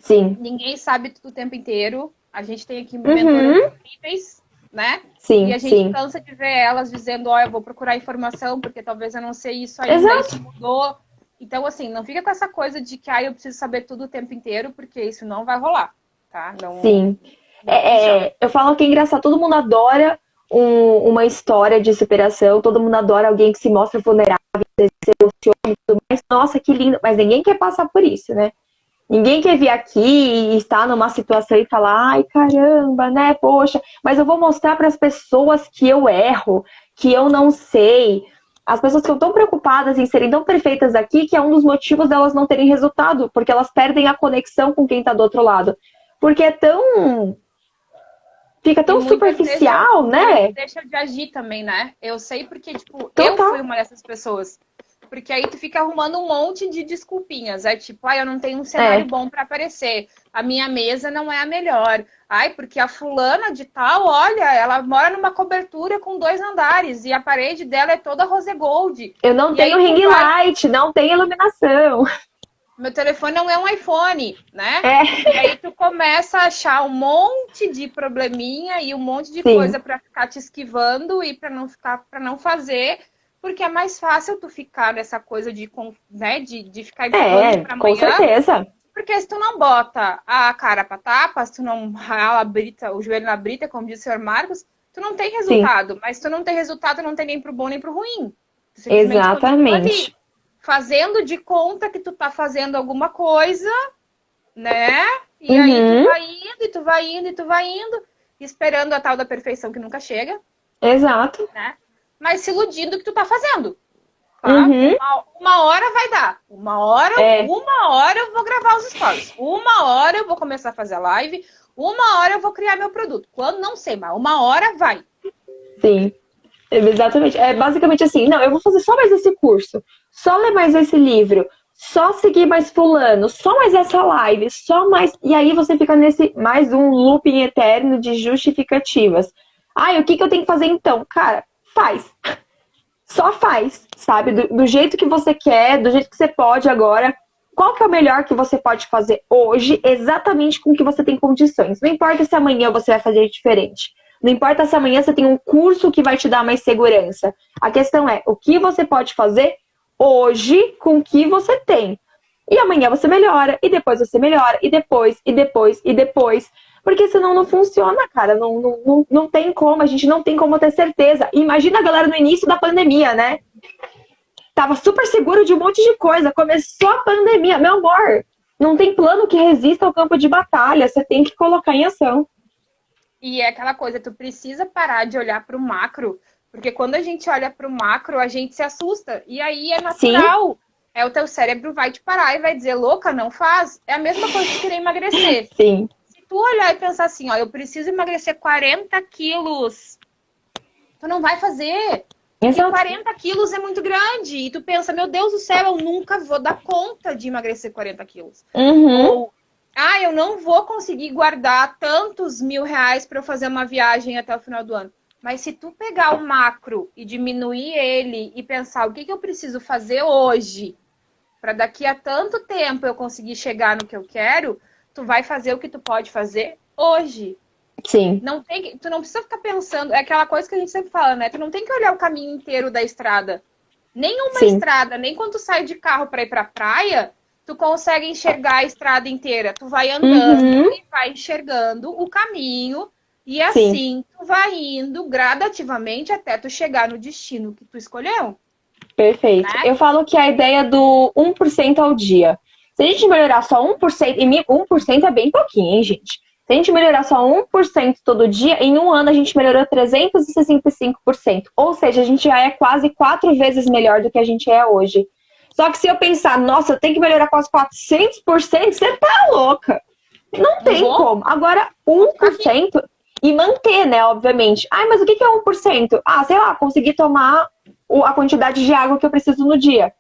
Sim. Ninguém sabe tudo o tempo inteiro. A gente tem aqui mentoras incríveis, né? Sim, e a gente cansa de ver elas dizendo, eu vou procurar informação, porque talvez eu não sei isso ainda, Exato. isso mudou. Então, assim, não fica com essa coisa de que eu preciso saber tudo o tempo inteiro, porque isso não vai rolar, tá? Não, sim. Eu falo que é engraçado, todo mundo adora uma história de superação, todo mundo adora alguém que se mostra vulnerável, se emociona e tudo mais. Nossa, que lindo. Mas ninguém quer passar por isso, né? Ninguém quer vir aqui e estar numa situação e falar, ai, caramba, né, poxa, mas eu vou mostrar para as pessoas que eu erro, que eu não sei. As pessoas ficam tão preocupadas em serem tão perfeitas aqui que é um dos motivos delas não terem resultado, porque elas perdem a conexão com quem está do outro lado. Porque fica tão superficial, né? Deixa de agir também, né? Eu sei porque, tipo, Total. eu fui uma dessas pessoas. Porque aí tu fica arrumando um monte de desculpinhas. É tipo, eu não tenho um cenário bom para aparecer. A minha mesa não é a melhor. Porque a fulana de tal, olha, ela mora numa cobertura com 2 andares e a parede dela é toda rose gold. Eu não tenho ring light, não tenho iluminação. Meu telefone não é um iPhone, né? E aí tu começa a achar um monte de probleminha e um monte de coisa para ficar te esquivando e para não fazer. Porque é mais fácil tu ficar nessa coisa de ficar empurrando pra amanhã. Com certeza. Porque se tu não bota a cara pra tapa, se tu não rala o joelho na brita, como disse o Sr. Marcos, tu não tem resultado. Mas se tu não tem resultado, não tem nem pro bom nem pro ruim. Tu exatamente. Ali, fazendo de conta que tu tá fazendo alguma coisa, né? E aí tu vai indo, esperando a tal da perfeição que nunca chega. Exato. Né? Mas se iludindo que tu tá fazendo. Tá? Uma hora vai dar. Uma hora eu vou gravar os stories. Uma hora eu vou começar a fazer a live. Uma hora eu vou criar meu produto. Quando? Não sei, mas uma hora vai. Sim, exatamente. É basicamente assim, não, eu vou fazer só mais esse curso. Só ler mais esse livro. Só seguir mais fulano. Só mais essa live. Só mais... E aí você fica nesse mais um looping eterno de justificativas. O que eu tenho que fazer então? Cara, faz. Só faz, sabe? Do jeito que você quer, do jeito que você pode agora. Qual que é o melhor que você pode fazer hoje, exatamente com o que você tem condições. Não importa se amanhã você vai fazer diferente. Não importa se amanhã você tem um curso que vai te dar mais segurança. A questão é, o que você pode fazer hoje com o que você tem. E amanhã você melhora, e depois você melhora, e depois, e depois, e depois. Porque senão não funciona, cara. Não tem como, a gente não tem como ter certeza. Imagina a galera no início da pandemia, né? Tava super seguro de um monte de coisa. Começou a pandemia. Meu amor, não tem plano que resista ao campo de batalha. Você tem que colocar em ação. E é aquela coisa, tu precisa parar de olhar pro macro. Porque quando a gente olha pro macro, a gente se assusta. E aí é natural. Sim. O teu cérebro vai te parar e vai dizer, louca, não faz. É a mesma coisa que querer emagrecer. Sim. Tu olhar e pensar assim, eu preciso emagrecer 40 quilos. Tu não vai fazer. Porque 40 quilos é muito grande. E tu pensa, meu Deus do céu, eu nunca vou dar conta de emagrecer 40 quilos. Uhum. Ou, eu não vou conseguir guardar tantos R$ 1.000 para eu fazer uma viagem até o final do ano. Mas se tu pegar o macro e diminuir ele e pensar o que eu preciso fazer hoje para daqui a tanto tempo eu conseguir chegar no que eu quero, tu vai fazer o que tu pode fazer hoje. Sim. Tu não precisa ficar pensando, é aquela coisa que a gente sempre fala, né? Tu não tem que olhar o caminho inteiro da estrada. Nenhuma Sim. estrada, nem quando tu sai de carro para ir pra praia, tu consegue enxergar a estrada inteira. Tu vai andando e vai enxergando o caminho e assim tu vai indo gradativamente até tu chegar no destino que tu escolheu. Perfeito. Né? Eu falo que a ideia do 1% ao dia. Se a gente melhorar só 1%, e 1% é bem pouquinho, hein, gente? Se a gente melhorar só 1% todo dia, em um ano a gente melhorou 365%. Ou seja, a gente já é quase 4 vezes melhor do que a gente é hoje. Só que se eu pensar, nossa, eu tenho que melhorar quase 400%, você tá louca. Não tem como. Agora, 1% e manter, né, obviamente. Ai, mas o que é 1%? Ah, sei lá, conseguir tomar a quantidade de água que eu preciso no dia.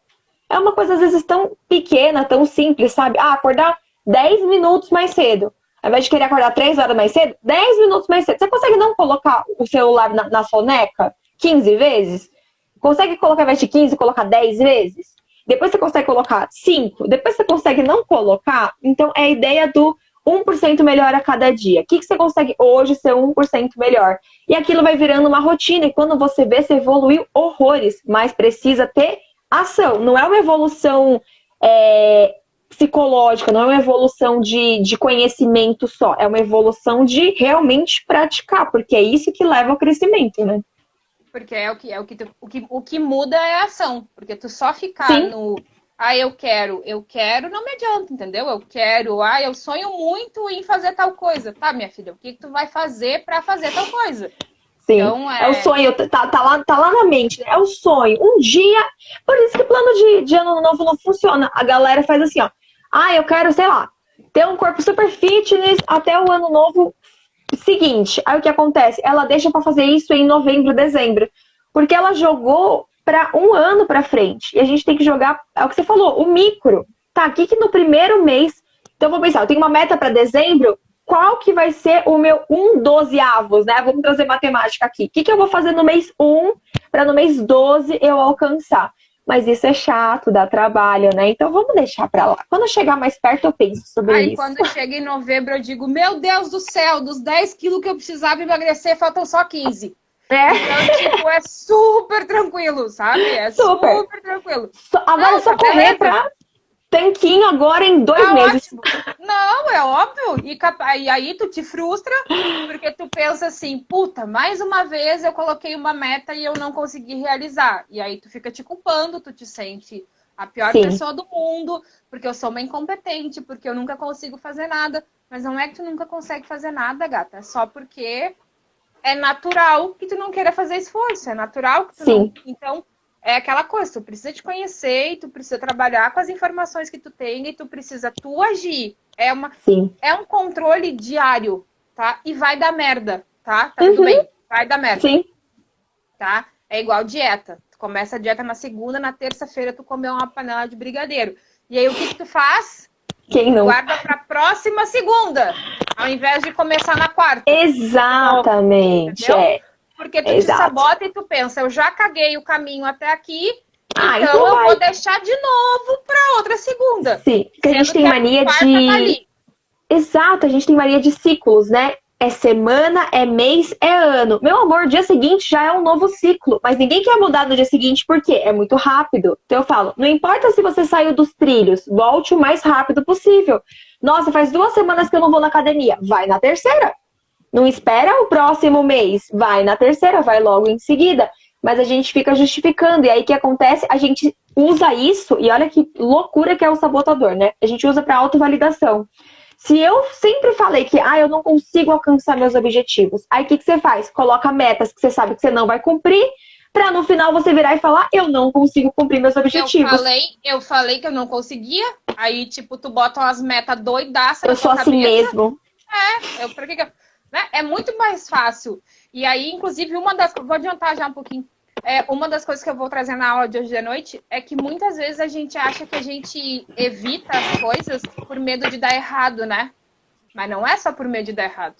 É uma coisa, às vezes, tão pequena, tão simples, sabe? Ah, acordar 10 minutos mais cedo. Ao invés de querer acordar 3 horas mais cedo, 10 minutos mais cedo. Você consegue não colocar o celular na soneca 15 vezes? Consegue colocar, ao invés de 15, colocar 10 vezes? Depois você consegue colocar 5? Depois você consegue não colocar? Então, é a ideia do 1% melhor a cada dia. O que você consegue hoje ser 1% melhor? E aquilo vai virando uma rotina. E quando você vê, você evoluiu horrores. Mas precisa ter ação. Não é uma evolução psicológica, não é uma evolução de conhecimento só. É uma evolução de realmente praticar. Porque é isso que leva ao crescimento, né? Porque o que muda é a ação. Porque tu só ficar no... eu quero, não me adianta, entendeu? Eu sonho muito em fazer tal coisa. Tá, minha filha, o que tu vai fazer pra fazer tal coisa? Sim, então, é o sonho, tá lá na mente, né? É o sonho. Um dia, por isso que o plano de ano novo não funciona. A galera faz assim, ó. Eu quero, sei lá, ter um corpo super fitness até o ano novo seguinte. Aí o que acontece? Ela deixa pra fazer isso em novembro, dezembro. Porque ela jogou para um ano para frente. E a gente tem que jogar, é o que você falou, o micro. Tá, aqui que no primeiro mês, então eu vou pensar, eu tenho uma meta para dezembro, qual que vai ser o meu 1/12avos, né? Vamos trazer matemática aqui. O que eu vou fazer no mês 1 para no mês 12 eu alcançar? Mas isso é chato, dá trabalho, né? Então vamos deixar pra lá. Quando chegar mais perto eu penso sobre isso. Aí quando chega em novembro eu digo, meu Deus do céu, dos 10 quilos que eu precisava emagrecer, faltam só 15. Então, tipo, é super tranquilo, sabe? É super tranquilo. Agora só correr pra tanquinho agora em 2 meses. Ótimo. Não, é óbvio. E aí tu te frustra, porque tu pensa assim, puta, mais uma vez eu coloquei uma meta e eu não consegui realizar. E aí tu fica te culpando, tu te sente a pior pessoa do mundo, porque eu sou uma incompetente, porque eu nunca consigo fazer nada. Mas não é que tu nunca consegue fazer nada, gata. É só porque é natural que tu não queira fazer esforço. É natural que tu não... Então, é aquela coisa, tu precisa te conhecer e tu precisa trabalhar com as informações que tu tem e tu precisa agir. É um controle diário, tá? E vai dar merda, tá? Tá tudo bem, vai dar merda. Sim. Tá? É igual dieta. Tu começa a dieta na segunda, na terça-feira tu comeu uma panela de brigadeiro. E aí o que tu faz? Quem não? Guarda pra próxima segunda, ao invés de começar na quarta. Exatamente, Porque tu te sabota e tu pensa, eu já caguei o caminho até aqui, então eu vou deixar de novo pra outra segunda. Sim, porque a gente tem mania de... Exato, a gente tem mania de ciclos, né? É semana, é mês, é ano. Meu amor, dia seguinte já é um novo ciclo. Mas ninguém quer mudar no dia seguinte porque é muito rápido. Então eu falo, não importa se você saiu dos trilhos, volte o mais rápido possível. Nossa, faz 2 semanas que eu não vou na academia. Vai na terceira. Não espera o próximo mês. Vai na terceira, vai logo em seguida. Mas a gente fica justificando. E aí o que acontece? A gente usa isso, e olha que loucura que é o sabotador, né? A gente usa para autovalidação. Se eu sempre falei que eu não consigo alcançar meus objetivos, aí o que você faz? Coloca metas que você sabe que você não vai cumprir, pra no final você virar e falar, eu não consigo cumprir meus objetivos. Eu falei que eu não conseguia, aí tipo, tu bota umas metas doidaças. Eu sou assim mesmo. Né? É muito mais fácil. E aí, inclusive, vou adiantar já um pouquinho. uma das coisas que eu vou trazer na aula de hoje à noite é que muitas vezes a gente acha que a gente evita as coisas por medo de dar errado, né? Mas não é só por medo de dar errado.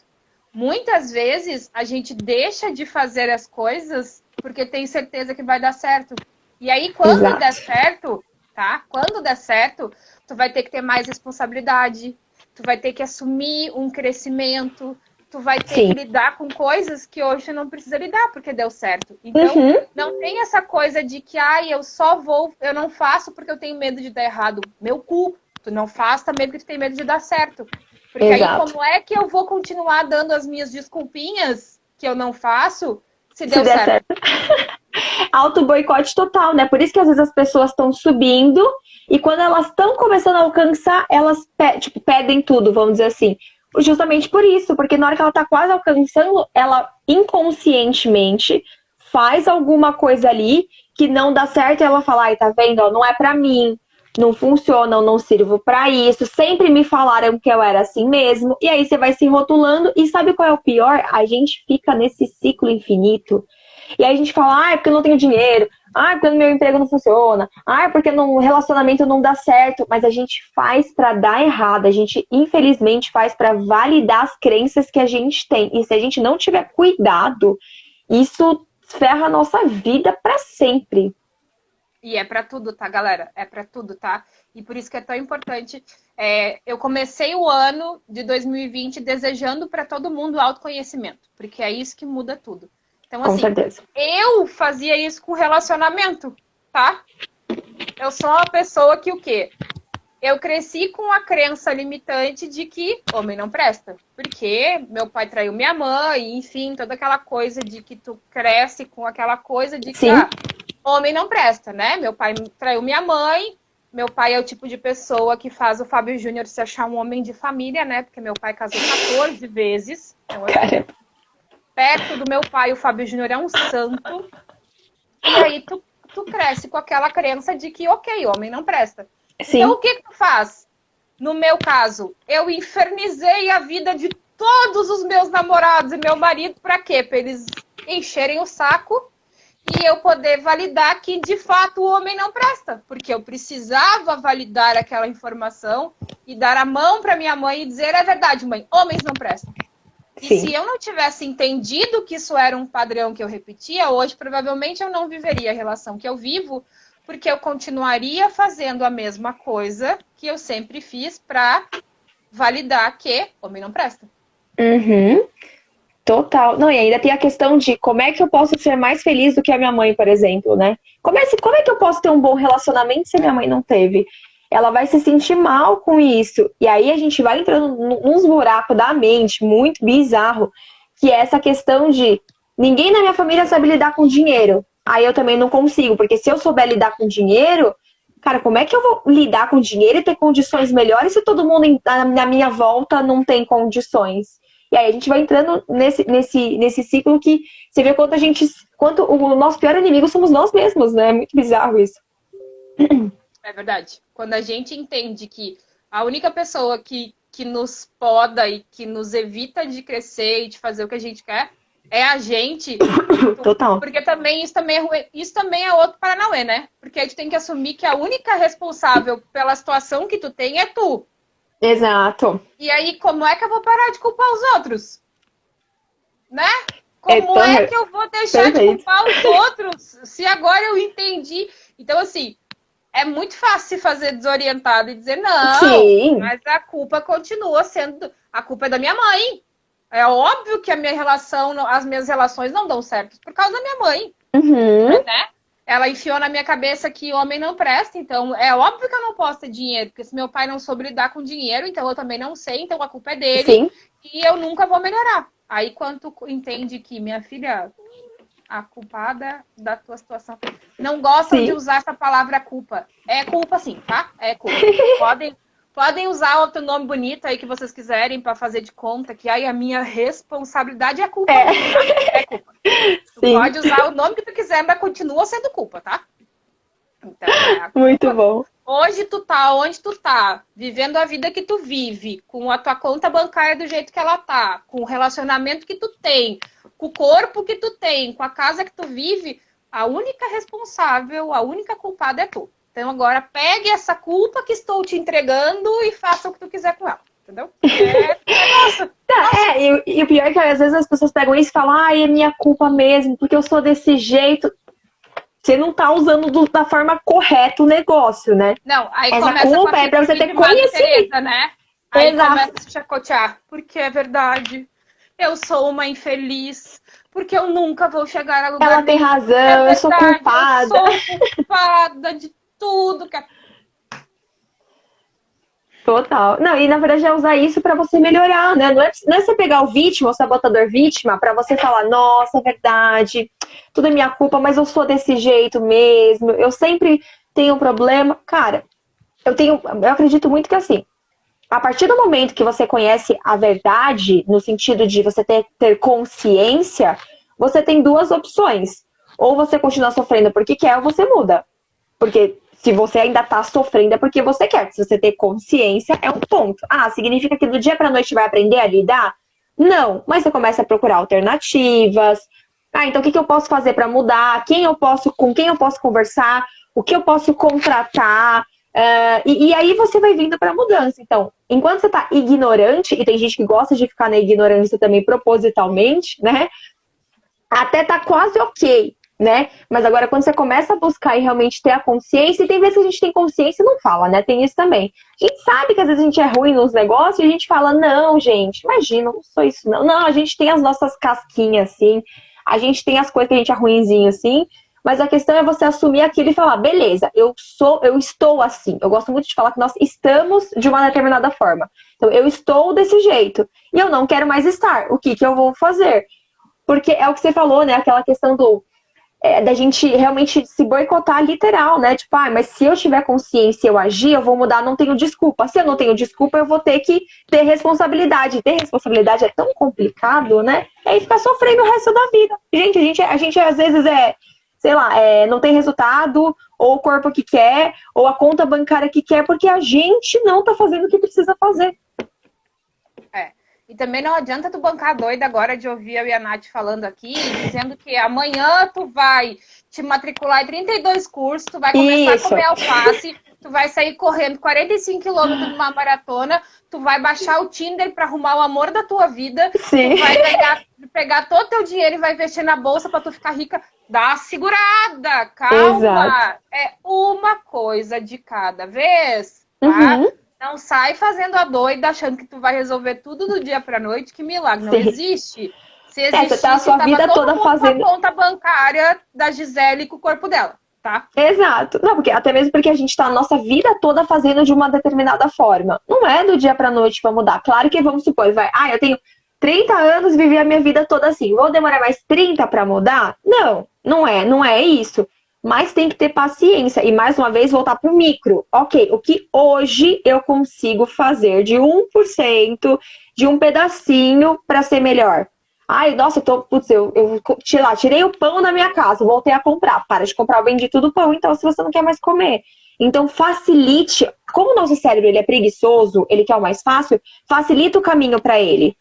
Muitas vezes a gente deixa de fazer as coisas porque tem certeza que vai dar certo. E aí, quando der certo, tá? Quando der certo, tu vai ter que ter mais responsabilidade, tu vai ter que assumir um crescimento, tu vai ter que lidar com coisas que hoje não precisa lidar porque deu certo. Então, não tem essa coisa de que, eu não faço porque eu tenho medo de dar errado. Meu cu, tu não faz também porque tu tem medo de dar certo. Porque aí, como é que eu vou continuar dando as minhas desculpinhas que eu não faço se der certo? Auto-boicote total, né? Por isso que às vezes as pessoas estão subindo e quando elas estão começando a alcançar, elas pedem tudo, vamos dizer assim. Justamente por isso, porque na hora que ela tá quase alcançando, ela inconscientemente faz alguma coisa ali que não dá certo e ela fala, ai, tá vendo? Ó, não é pra mim, não funciona, eu não sirvo pra isso, sempre me falaram que eu era assim mesmo, e aí você vai se rotulando, e sabe qual é o pior? A gente fica nesse ciclo infinito, e aí a gente fala, porque eu não tenho dinheiro, porque o meu emprego não funciona, porque o relacionamento não dá certo, mas a gente faz pra dar errado, a gente infelizmente faz pra validar as crenças que a gente tem, e se a gente não tiver cuidado, isso ferra a nossa vida pra sempre. E é pra tudo, tá, galera? É pra tudo, tá? E por isso que é tão importante. Eu comecei o ano de 2020 desejando pra todo mundo autoconhecimento, porque é isso que muda tudo. Então, Com certeza. Eu fazia isso com relacionamento, tá? Eu sou uma pessoa que o quê? Eu cresci com a crença limitante de que homem não presta. Porque meu pai traiu minha mãe, enfim, toda aquela coisa de que tu cresce com aquela coisa de que homem não presta, né? Meu pai traiu minha mãe. Meu pai é o tipo de pessoa que faz o Fábio Júnior se achar um homem de família, né? Porque meu pai casou 14 vezes. Então, perto do meu pai, o Fábio Júnior é um santo. E aí tu cresce com aquela crença de que, ok, homem não presta. Sim. Então, o que tu faz? No meu caso, eu infernizei a vida de todos os meus namorados e meu marido. Pra quê? Pra eles encherem o saco e eu poder validar que, de fato, o homem não presta. Porque eu precisava validar aquela informação e dar a mão pra minha mãe e dizer, é verdade, mãe, homens não prestam. E se eu não tivesse entendido que isso era um padrão que eu repetia, hoje provavelmente eu não viveria a relação que eu vivo, porque eu continuaria fazendo a mesma coisa que eu sempre fiz para validar que homem não presta. Total. Não, e ainda tem a questão de como é que eu posso ser mais feliz do que a minha mãe, por exemplo, né? Como é que eu posso ter um bom relacionamento se a minha mãe não teve? Ela vai se sentir mal com isso. E aí a gente vai entrando nos buracos da mente, muito bizarro, que é essa questão de ninguém na minha família sabe lidar com dinheiro. Aí eu também não consigo, porque se eu souber lidar com dinheiro, cara, como é que eu vou lidar com dinheiro e ter condições melhores se todo mundo na minha volta não tem condições? E aí a gente vai entrando nesse ciclo que você vê quanto o nosso pior inimigo somos nós mesmos, né? É muito bizarro isso. É verdade. Quando a gente entende que a única pessoa que nos poda e que nos evita de crescer e de fazer o que a gente quer é a gente. Total. Porque também isso também é ruim. Isso também é outro paranauê, né? Porque aí tu tem que assumir que a única responsável pela situação que tu tem é tu. Exato. E aí, como é que eu vou parar de culpar os outros? Né? Como é que eu vou deixar de culpar os outros se agora eu entendi? Então, assim, é muito fácil se fazer desorientado e dizer, não, mas a culpa continua sendo... A culpa é da minha mãe. É óbvio que a minha relação, as minhas relações não dão certo por causa da minha mãe. Né? Ela enfiou na minha cabeça que homem não presta, então é óbvio que eu não posso ter dinheiro, porque se meu pai não soube lidar com dinheiro, então eu também não sei, então a culpa é dele e eu nunca vou melhorar. Aí quando tu entende que, minha filha, a culpada da tua situação, não gostam de usar essa palavra culpa. É culpa sim, tá? É culpa. Podem usar outro nome bonito aí que vocês quiserem para fazer de conta que aí a minha responsabilidade é culpa. É culpa. Tu pode usar o nome que tu quiser, mas continua sendo culpa, tá? Então, muito bom. Hoje tu tá onde tu tá, vivendo a vida que tu vive, com a tua conta bancária do jeito que ela tá, com o relacionamento que tu tem, com o corpo que tu tem, com a casa que tu vive, a única responsável, a única culpada é tu. Então agora pegue essa culpa que estou te entregando e faça o que tu quiser com ela. Entendeu? Nossa. E o pior é que às vezes as pessoas pegam isso e falam, ai, é minha culpa mesmo, porque eu sou desse jeito. Você não tá usando da forma correta o negócio, né? Não, aí essa começa culpa é pra você ter conhecimento. Né? Aí Exato. começa a se chacotear. Porque é verdade. Eu sou uma infeliz. Porque eu nunca vou chegar a lugar Ela tem razão, eu sou culpada. Eu sou culpada de tudo que é. Total. Não, e na verdade é usar isso pra você melhorar, né? Não é você pegar o vítima, o sabotador vítima, pra você falar, nossa, é verdade, tudo é minha culpa, mas eu sou desse jeito mesmo, eu sempre tenho um problema. Cara, eu acredito muito que assim, a partir do momento que você conhece a verdade, no sentido de você ter consciência, você tem duas opções. Ou você continua sofrendo porque quer, ou você muda. Porque se você ainda tá sofrendo é porque você quer. Se você ter consciência, é um ponto. Ah, significa que do dia pra noite vai aprender a lidar? Não. Mas você começa a procurar alternativas. Ah, então o que eu posso fazer pra mudar? Com quem eu posso conversar? O que eu posso contratar? E aí você vai vindo pra mudança. Então, enquanto você tá ignorante, e tem gente que gosta de ficar na ignorância também propositalmente, né? Até tá quase ok, né? Mas agora quando você começa a buscar e realmente ter a consciência, e tem vezes que a gente tem consciência e não fala, né? Tem isso também. A gente sabe que às vezes a gente é ruim nos negócios e a gente fala, não, gente, imagina, não sou isso não. Não, a gente tem as nossas casquinhas, assim, a gente tem as coisas que a gente é ruinzinho, assim, mas a questão é você assumir aquilo e falar, beleza, eu estou assim. Eu gosto muito de falar que nós estamos de uma determinada forma. Então, eu estou desse jeito e eu não quero mais estar. O que eu vou fazer? Porque é o que você falou, né? Aquela questão da gente realmente se boicotar literal, né? Tipo, mas se eu tiver consciência e eu agir, eu vou mudar, não tenho desculpa. Se eu não tenho desculpa, eu vou ter que ter responsabilidade. Ter responsabilidade é tão complicado, né? E aí ficar sofrendo o resto da vida. Gente, a gente às vezes sei lá, não tem resultado, ou o corpo que quer, ou a conta bancária que quer, porque a gente não tá fazendo o que precisa fazer. E também não adianta tu bancar doida agora de ouvir eu e a Nath falando aqui, dizendo que amanhã tu vai te matricular em 32 cursos, tu vai começar a comer alface, tu vai sair correndo 45 quilômetros numa maratona, tu vai baixar o Tinder pra arrumar o amor da tua vida, Sim. Tu vai pegar todo o teu dinheiro e vai investir na bolsa pra tu ficar rica. Dá uma segurada, calma. Exato. É uma coisa de cada vez, tá? Uhum. Não sai fazendo a doida, achando que tu vai resolver tudo do dia pra noite, que milagre. Não existe. Se existisse, você tá a sua vida toda fazendo a conta bancária da Gisele com o corpo dela, tá? Exato. Não, até mesmo porque a gente tá a nossa vida toda fazendo de uma determinada forma. Não é do dia pra noite pra mudar. Claro que vamos supor, eu tenho 30 anos e vivi a minha vida toda assim. Vou demorar mais 30 pra mudar? Não, não é isso. Mas tem que ter paciência e, mais uma vez, voltar pro micro. Ok, o que hoje eu consigo fazer de 1%, de um pedacinho para ser melhor? Ai, nossa, eu tirei o pão da minha casa, voltei a comprar. Para de comprar o bendito do pão, então, se você não quer mais comer. Então, facilite. Como o nosso cérebro ele é preguiçoso, ele quer o mais fácil, facilita o caminho para ele.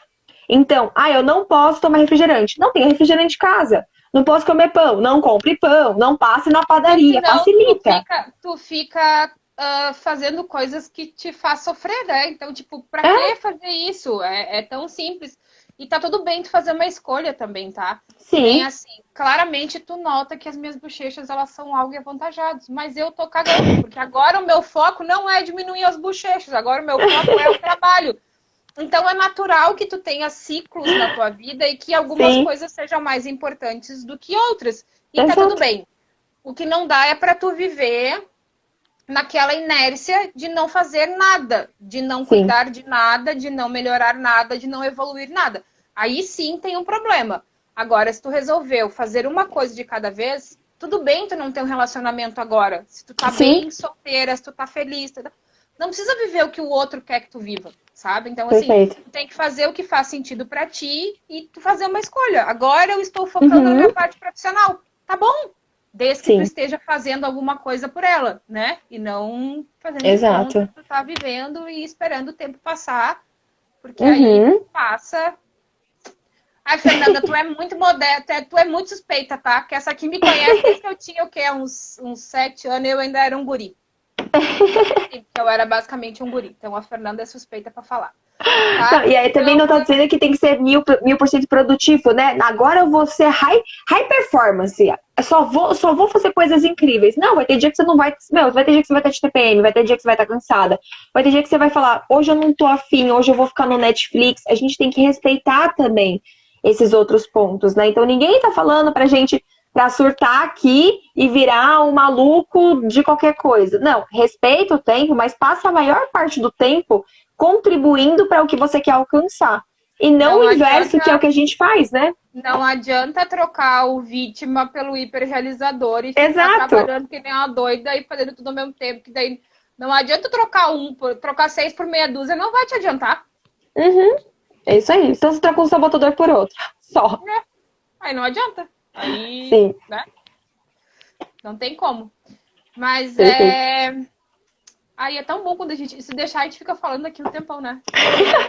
Então, eu não posso tomar refrigerante. Não tenho refrigerante em casa. Não posso comer pão, não compre pão, não passe na padaria, senão, facilita. Tu fica fazendo coisas que te faz sofrer, né? Então, tipo, pra que fazer isso? É tão simples. E tá tudo bem tu fazer uma escolha também, tá? Sim. Bem assim, claramente tu nota que as minhas bochechas, elas são algo avantajadas, mas eu tô cagando, porque agora o meu foco não é diminuir as bochechas, agora o meu foco é o trabalho. Então é natural que tu tenha ciclos na tua vida e que algumas coisas sejam mais importantes do que outras. E tá tudo bem. O que não dá é pra tu viver naquela inércia de não fazer nada, de não cuidar de nada, de não melhorar nada, de não evoluir nada. Aí sim tem um problema. Agora, se tu resolveu fazer uma coisa de cada vez, tudo bem tu não ter um relacionamento agora. Se tu tá bem solteira, se tu tá feliz, não precisa viver o que o outro quer que tu viva, sabe? Então, assim, tu tem que fazer o que faz sentido pra ti e tu fazer uma escolha. Agora eu estou focando na minha parte profissional. Tá bom? Desde que tu esteja fazendo alguma coisa por ela, né? E não fazendo de conta que tu tá vivendo e esperando o tempo passar. Porque aí passa... Ai, Fernanda, tu é muito modesta, tu é muito suspeita, tá? Que essa aqui me conhece desde que eu tinha, o quê? Uns 7 anos, eu ainda era um guri. Sim, porque eu era basicamente um guri. Então a Fernanda é suspeita pra falar, Não, tá? e aí também Então, não tá dizendo que tem que ser 1000% produtivo, né? Agora eu vou ser high performance. Eu só vou fazer coisas incríveis. Não, vai ter dia que você não vai. Meu, vai ter dia que você vai estar de TPM, vai ter dia que você vai estar cansada. Vai ter dia que você vai falar, hoje eu não tô afim, hoje eu vou ficar no Netflix. A gente tem que respeitar também esses outros pontos, né? Então ninguém tá falando pra gente pra surtar aqui e virar um maluco de qualquer coisa. Não, respeita o tempo, mas passa a maior parte do tempo contribuindo para o que você quer alcançar. E não não o inverso, que é o adianta, que a gente faz, né? não adianta trocar o vítima pelo hiperrealizador e ficar Exato. trabalhando que nem uma doida e fazendo tudo ao mesmo tempo, que daí não adianta trocar 6 por meia dúzia, não vai te adiantar. Uhum. É isso aí. Então você troca um sabotador por outro. Só. Né? Aí não adianta. Aí, Sim, né? Não tem como. Mas perfeito. Aí é tão bom quando a gente. Se deixar, a gente fica falando aqui um tempão, né?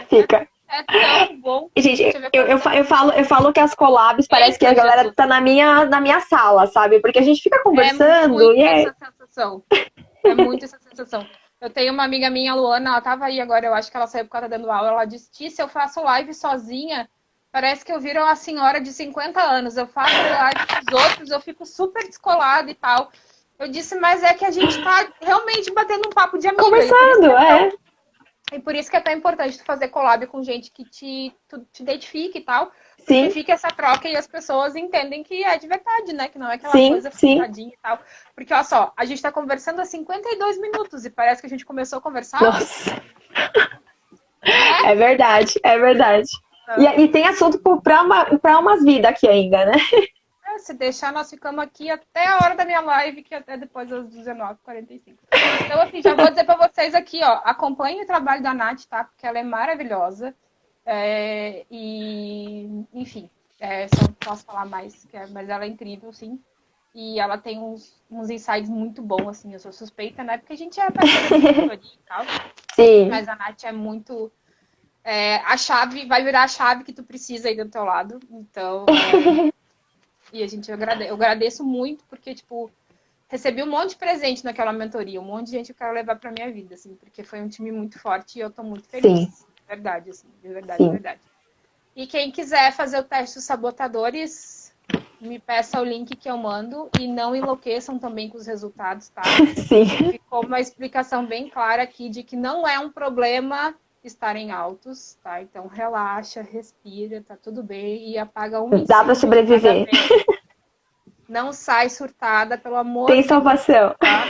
Fica. É tão bom. Gente, Deixa eu ver eu, quanto eu, tempo. eu, falo, eu falo que as collabs parece que a Eita, galera Jesus. tá na minha sala, sabe? Porque a gente fica É conversando muito e é. essa sensação. É muito essa sensação. Eu tenho uma amiga minha, a Luana, ela tava aí agora, eu acho que ela saiu porque ela tá dando aula. Ela disse: "Ti, se eu faço live sozinha, parece que eu viro uma senhora de 50 anos. Eu faço live com os outros, eu fico super descolada e tal." Eu disse, mas é que a gente tá realmente batendo um papo de amiga. E por isso que Conversando, é tão é. E por isso que é tão importante tu fazer collab com gente que te identifique e tal, porque Sim, fica essa troca e as pessoas entendem que é de verdade, né? Que não é aquela sim, coisa sim. fechadinha e tal. Porque, olha só, a gente tá conversando há 52 minutos e parece que a gente começou a conversar, Nossa, né? é verdade, é verdade. E tem assunto pra umas vidas aqui ainda, né? Se deixar, nós ficamos aqui até a hora da minha live, que é até depois das 19h45. Então, assim, já vou dizer para vocês aqui, ó, acompanhe o trabalho da Nath, tá? Porque ela é maravilhosa. Enfim, só não posso falar mais, mas ela é incrível, sim. E ela tem uns insights muito bons, assim. Eu sou suspeita, né? Porque a gente é parceira de mentoria e tal. Sim, Mas a Nath é muito. A chave, vai virar a chave que tu precisa aí do teu lado. Então, e eu agradeço muito, porque, tipo, recebi um monte de presente naquela mentoria, um monte de gente que eu quero levar pra minha vida, assim, porque foi um time muito forte e eu tô muito sim, feliz. De verdade, assim, de verdade, de sim, verdade. E quem quiser fazer o teste dos sabotadores, me peça o link que eu mando e não enlouqueçam também com os resultados, tá? sim. Ficou uma explicação bem clara aqui de que não é um problema estarem altos, tá? Então relaxa, respira, tá tudo bem e apaga um Dá pra incêndio de cada sobreviver. vez. Não sai surtada, pelo amor Tem de Deus, salvação. tá?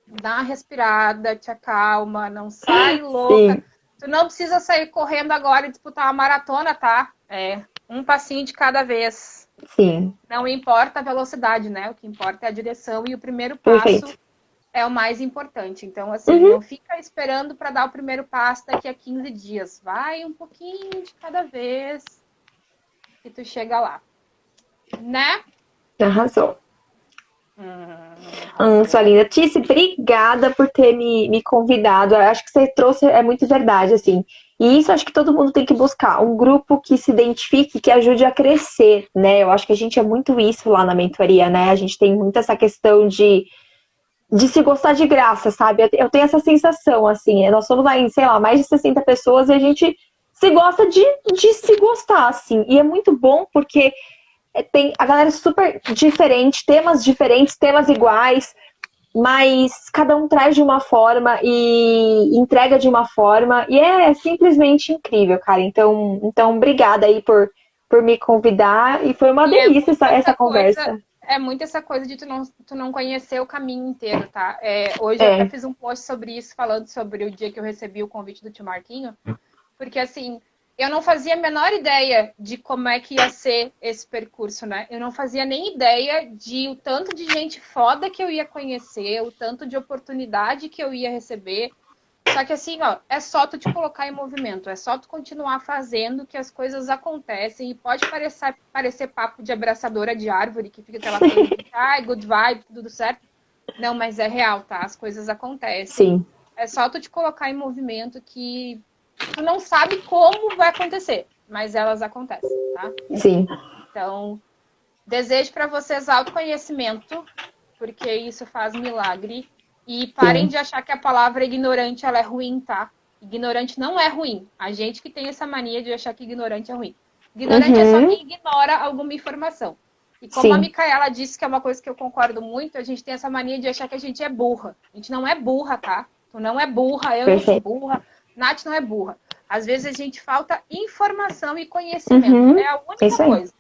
Dá uma respirada, te acalma, não sai louca. Sim, Tu não precisa sair correndo agora e disputar uma maratona, tá? Um passinho de cada vez. sim. Não importa a velocidade, né? O que importa é a direção e o primeiro passo Perfeito. é o mais importante. Então, assim, Uhum. não fica esperando para dar o primeiro passo daqui a 15 dias. Vai um pouquinho de cada vez e tu chega lá, né? Arrasou. Sua Arrasou. linda. Tice, obrigada por ter me convidado. Eu acho que você trouxe, é muito verdade, assim. E isso acho que todo mundo tem que buscar. Um grupo que se identifique, que ajude a crescer, né? Eu acho que a gente é muito isso lá na mentoria, né? A gente tem muito essa questão de se gostar de graça, sabe? Eu tenho essa sensação, assim. Nós somos lá em, sei lá, mais de 60 pessoas e a gente se gosta de se gostar, assim. E é muito bom porque tem a galera super diferentes, temas iguais, mas cada um traz de uma forma e entrega de uma forma, e é simplesmente incrível, cara. Então obrigada aí por me convidar, e foi uma E é delícia muito essa essa coisa, conversa. é muito essa coisa de tu não conhecer o caminho inteiro, tá? Hoje eu até É, fiz um post sobre isso, falando sobre o dia que eu recebi o convite do tio Marquinho, porque assim, eu não fazia a menor ideia de como é que ia ser esse percurso, né? Eu não fazia nem ideia de o tanto de gente foda que eu ia conhecer, o tanto de oportunidade que eu ia receber. Só que assim, ó, é só tu te colocar em movimento, é só tu continuar fazendo que as coisas acontecem. E pode parecer papo de abraçadora de árvore, que fica aquela coisa de, good vibe, tudo certo. Não, mas é real, tá? As coisas acontecem. sim, É só tu te colocar em movimento que tu não sabe como vai acontecer. mas elas acontecem, tá? Sim. Então, desejo para vocês autoconhecimento, porque isso faz milagre. E parem Sim. de achar que a palavra ignorante ela é ruim, tá? Ignorante não é ruim. A gente que tem essa mania de achar que ignorante é ruim. Ignorante é só Uhum. quem ignora alguma informação. E como a Sim. Micaela disse, que é uma coisa que eu concordo muito, a gente tem essa mania de achar que a gente é burra. A gente não é burra, tá? Tu não é burra, eu não sou Perfeito. burra, Nath não é burra. Às vezes a gente falta informação e conhecimento. Uhum. É a única Isso aí. coisa.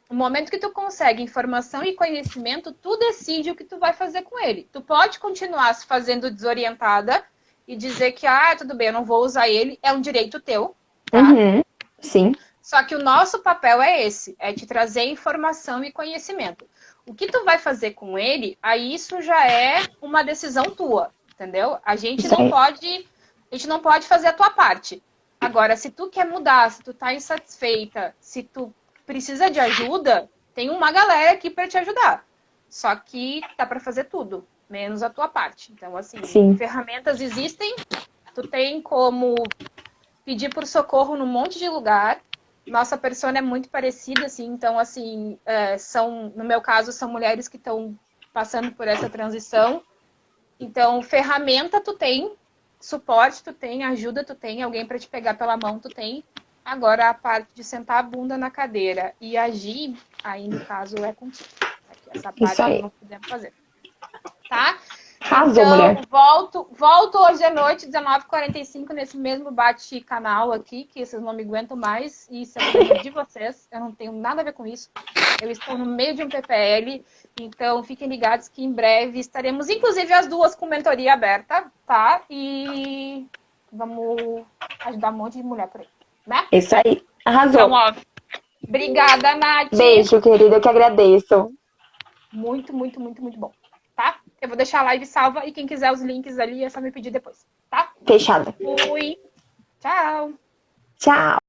No momento que tu consegue informação e conhecimento, tu decide o que tu vai fazer com ele. Tu pode continuar se fazendo desorientada e dizer que, tudo bem, eu não vou usar ele, é um direito teu, tá? Uhum. Sim. Só que o nosso papel é esse, é te trazer informação e conhecimento. O que tu vai fazer com ele, aí isso já é uma decisão tua, entendeu? A gente Isso aí. não pode fazer a tua parte. Agora, se tu quer mudar, se tu tá insatisfeita, se tu precisa de ajuda, tem uma galera aqui para te ajudar. Só que dá para fazer tudo, menos a tua parte. Então, assim, Sim. ferramentas existem, tu tem como pedir por socorro num monte de lugar. Nossa persona é muito parecida, assim, então, assim, no meu caso, são mulheres que estão passando por essa transição. Então, ferramenta tu tem, suporte tu tem, ajuda tu tem, alguém para te pegar pela mão tu tem. Agora, a parte de sentar a bunda na cadeira e agir, aí no caso é contigo. Essa parte Isso aí. não podemos fazer. Tá? Arrasou, Então, mulher. volto hoje à noite, 19h45, nesse mesmo bate-canal aqui, que vocês não me aguentam mais. E isso é problema de vocês. Eu não tenho nada a ver com isso. Eu estou no meio de um PPL. Então, fiquem ligados que em breve estaremos, inclusive, as duas com mentoria aberta, tá? E vamos ajudar um monte de mulher por aí, né? Isso aí. Arrasou. Então, ó, obrigada, Nath. Beijo, querida. Eu que agradeço. Muito, muito, muito, muito bom, tá? Eu vou deixar a live salva e quem quiser os links ali é só me pedir depois, tá? Fechada. Fui. Tchau. Tchau.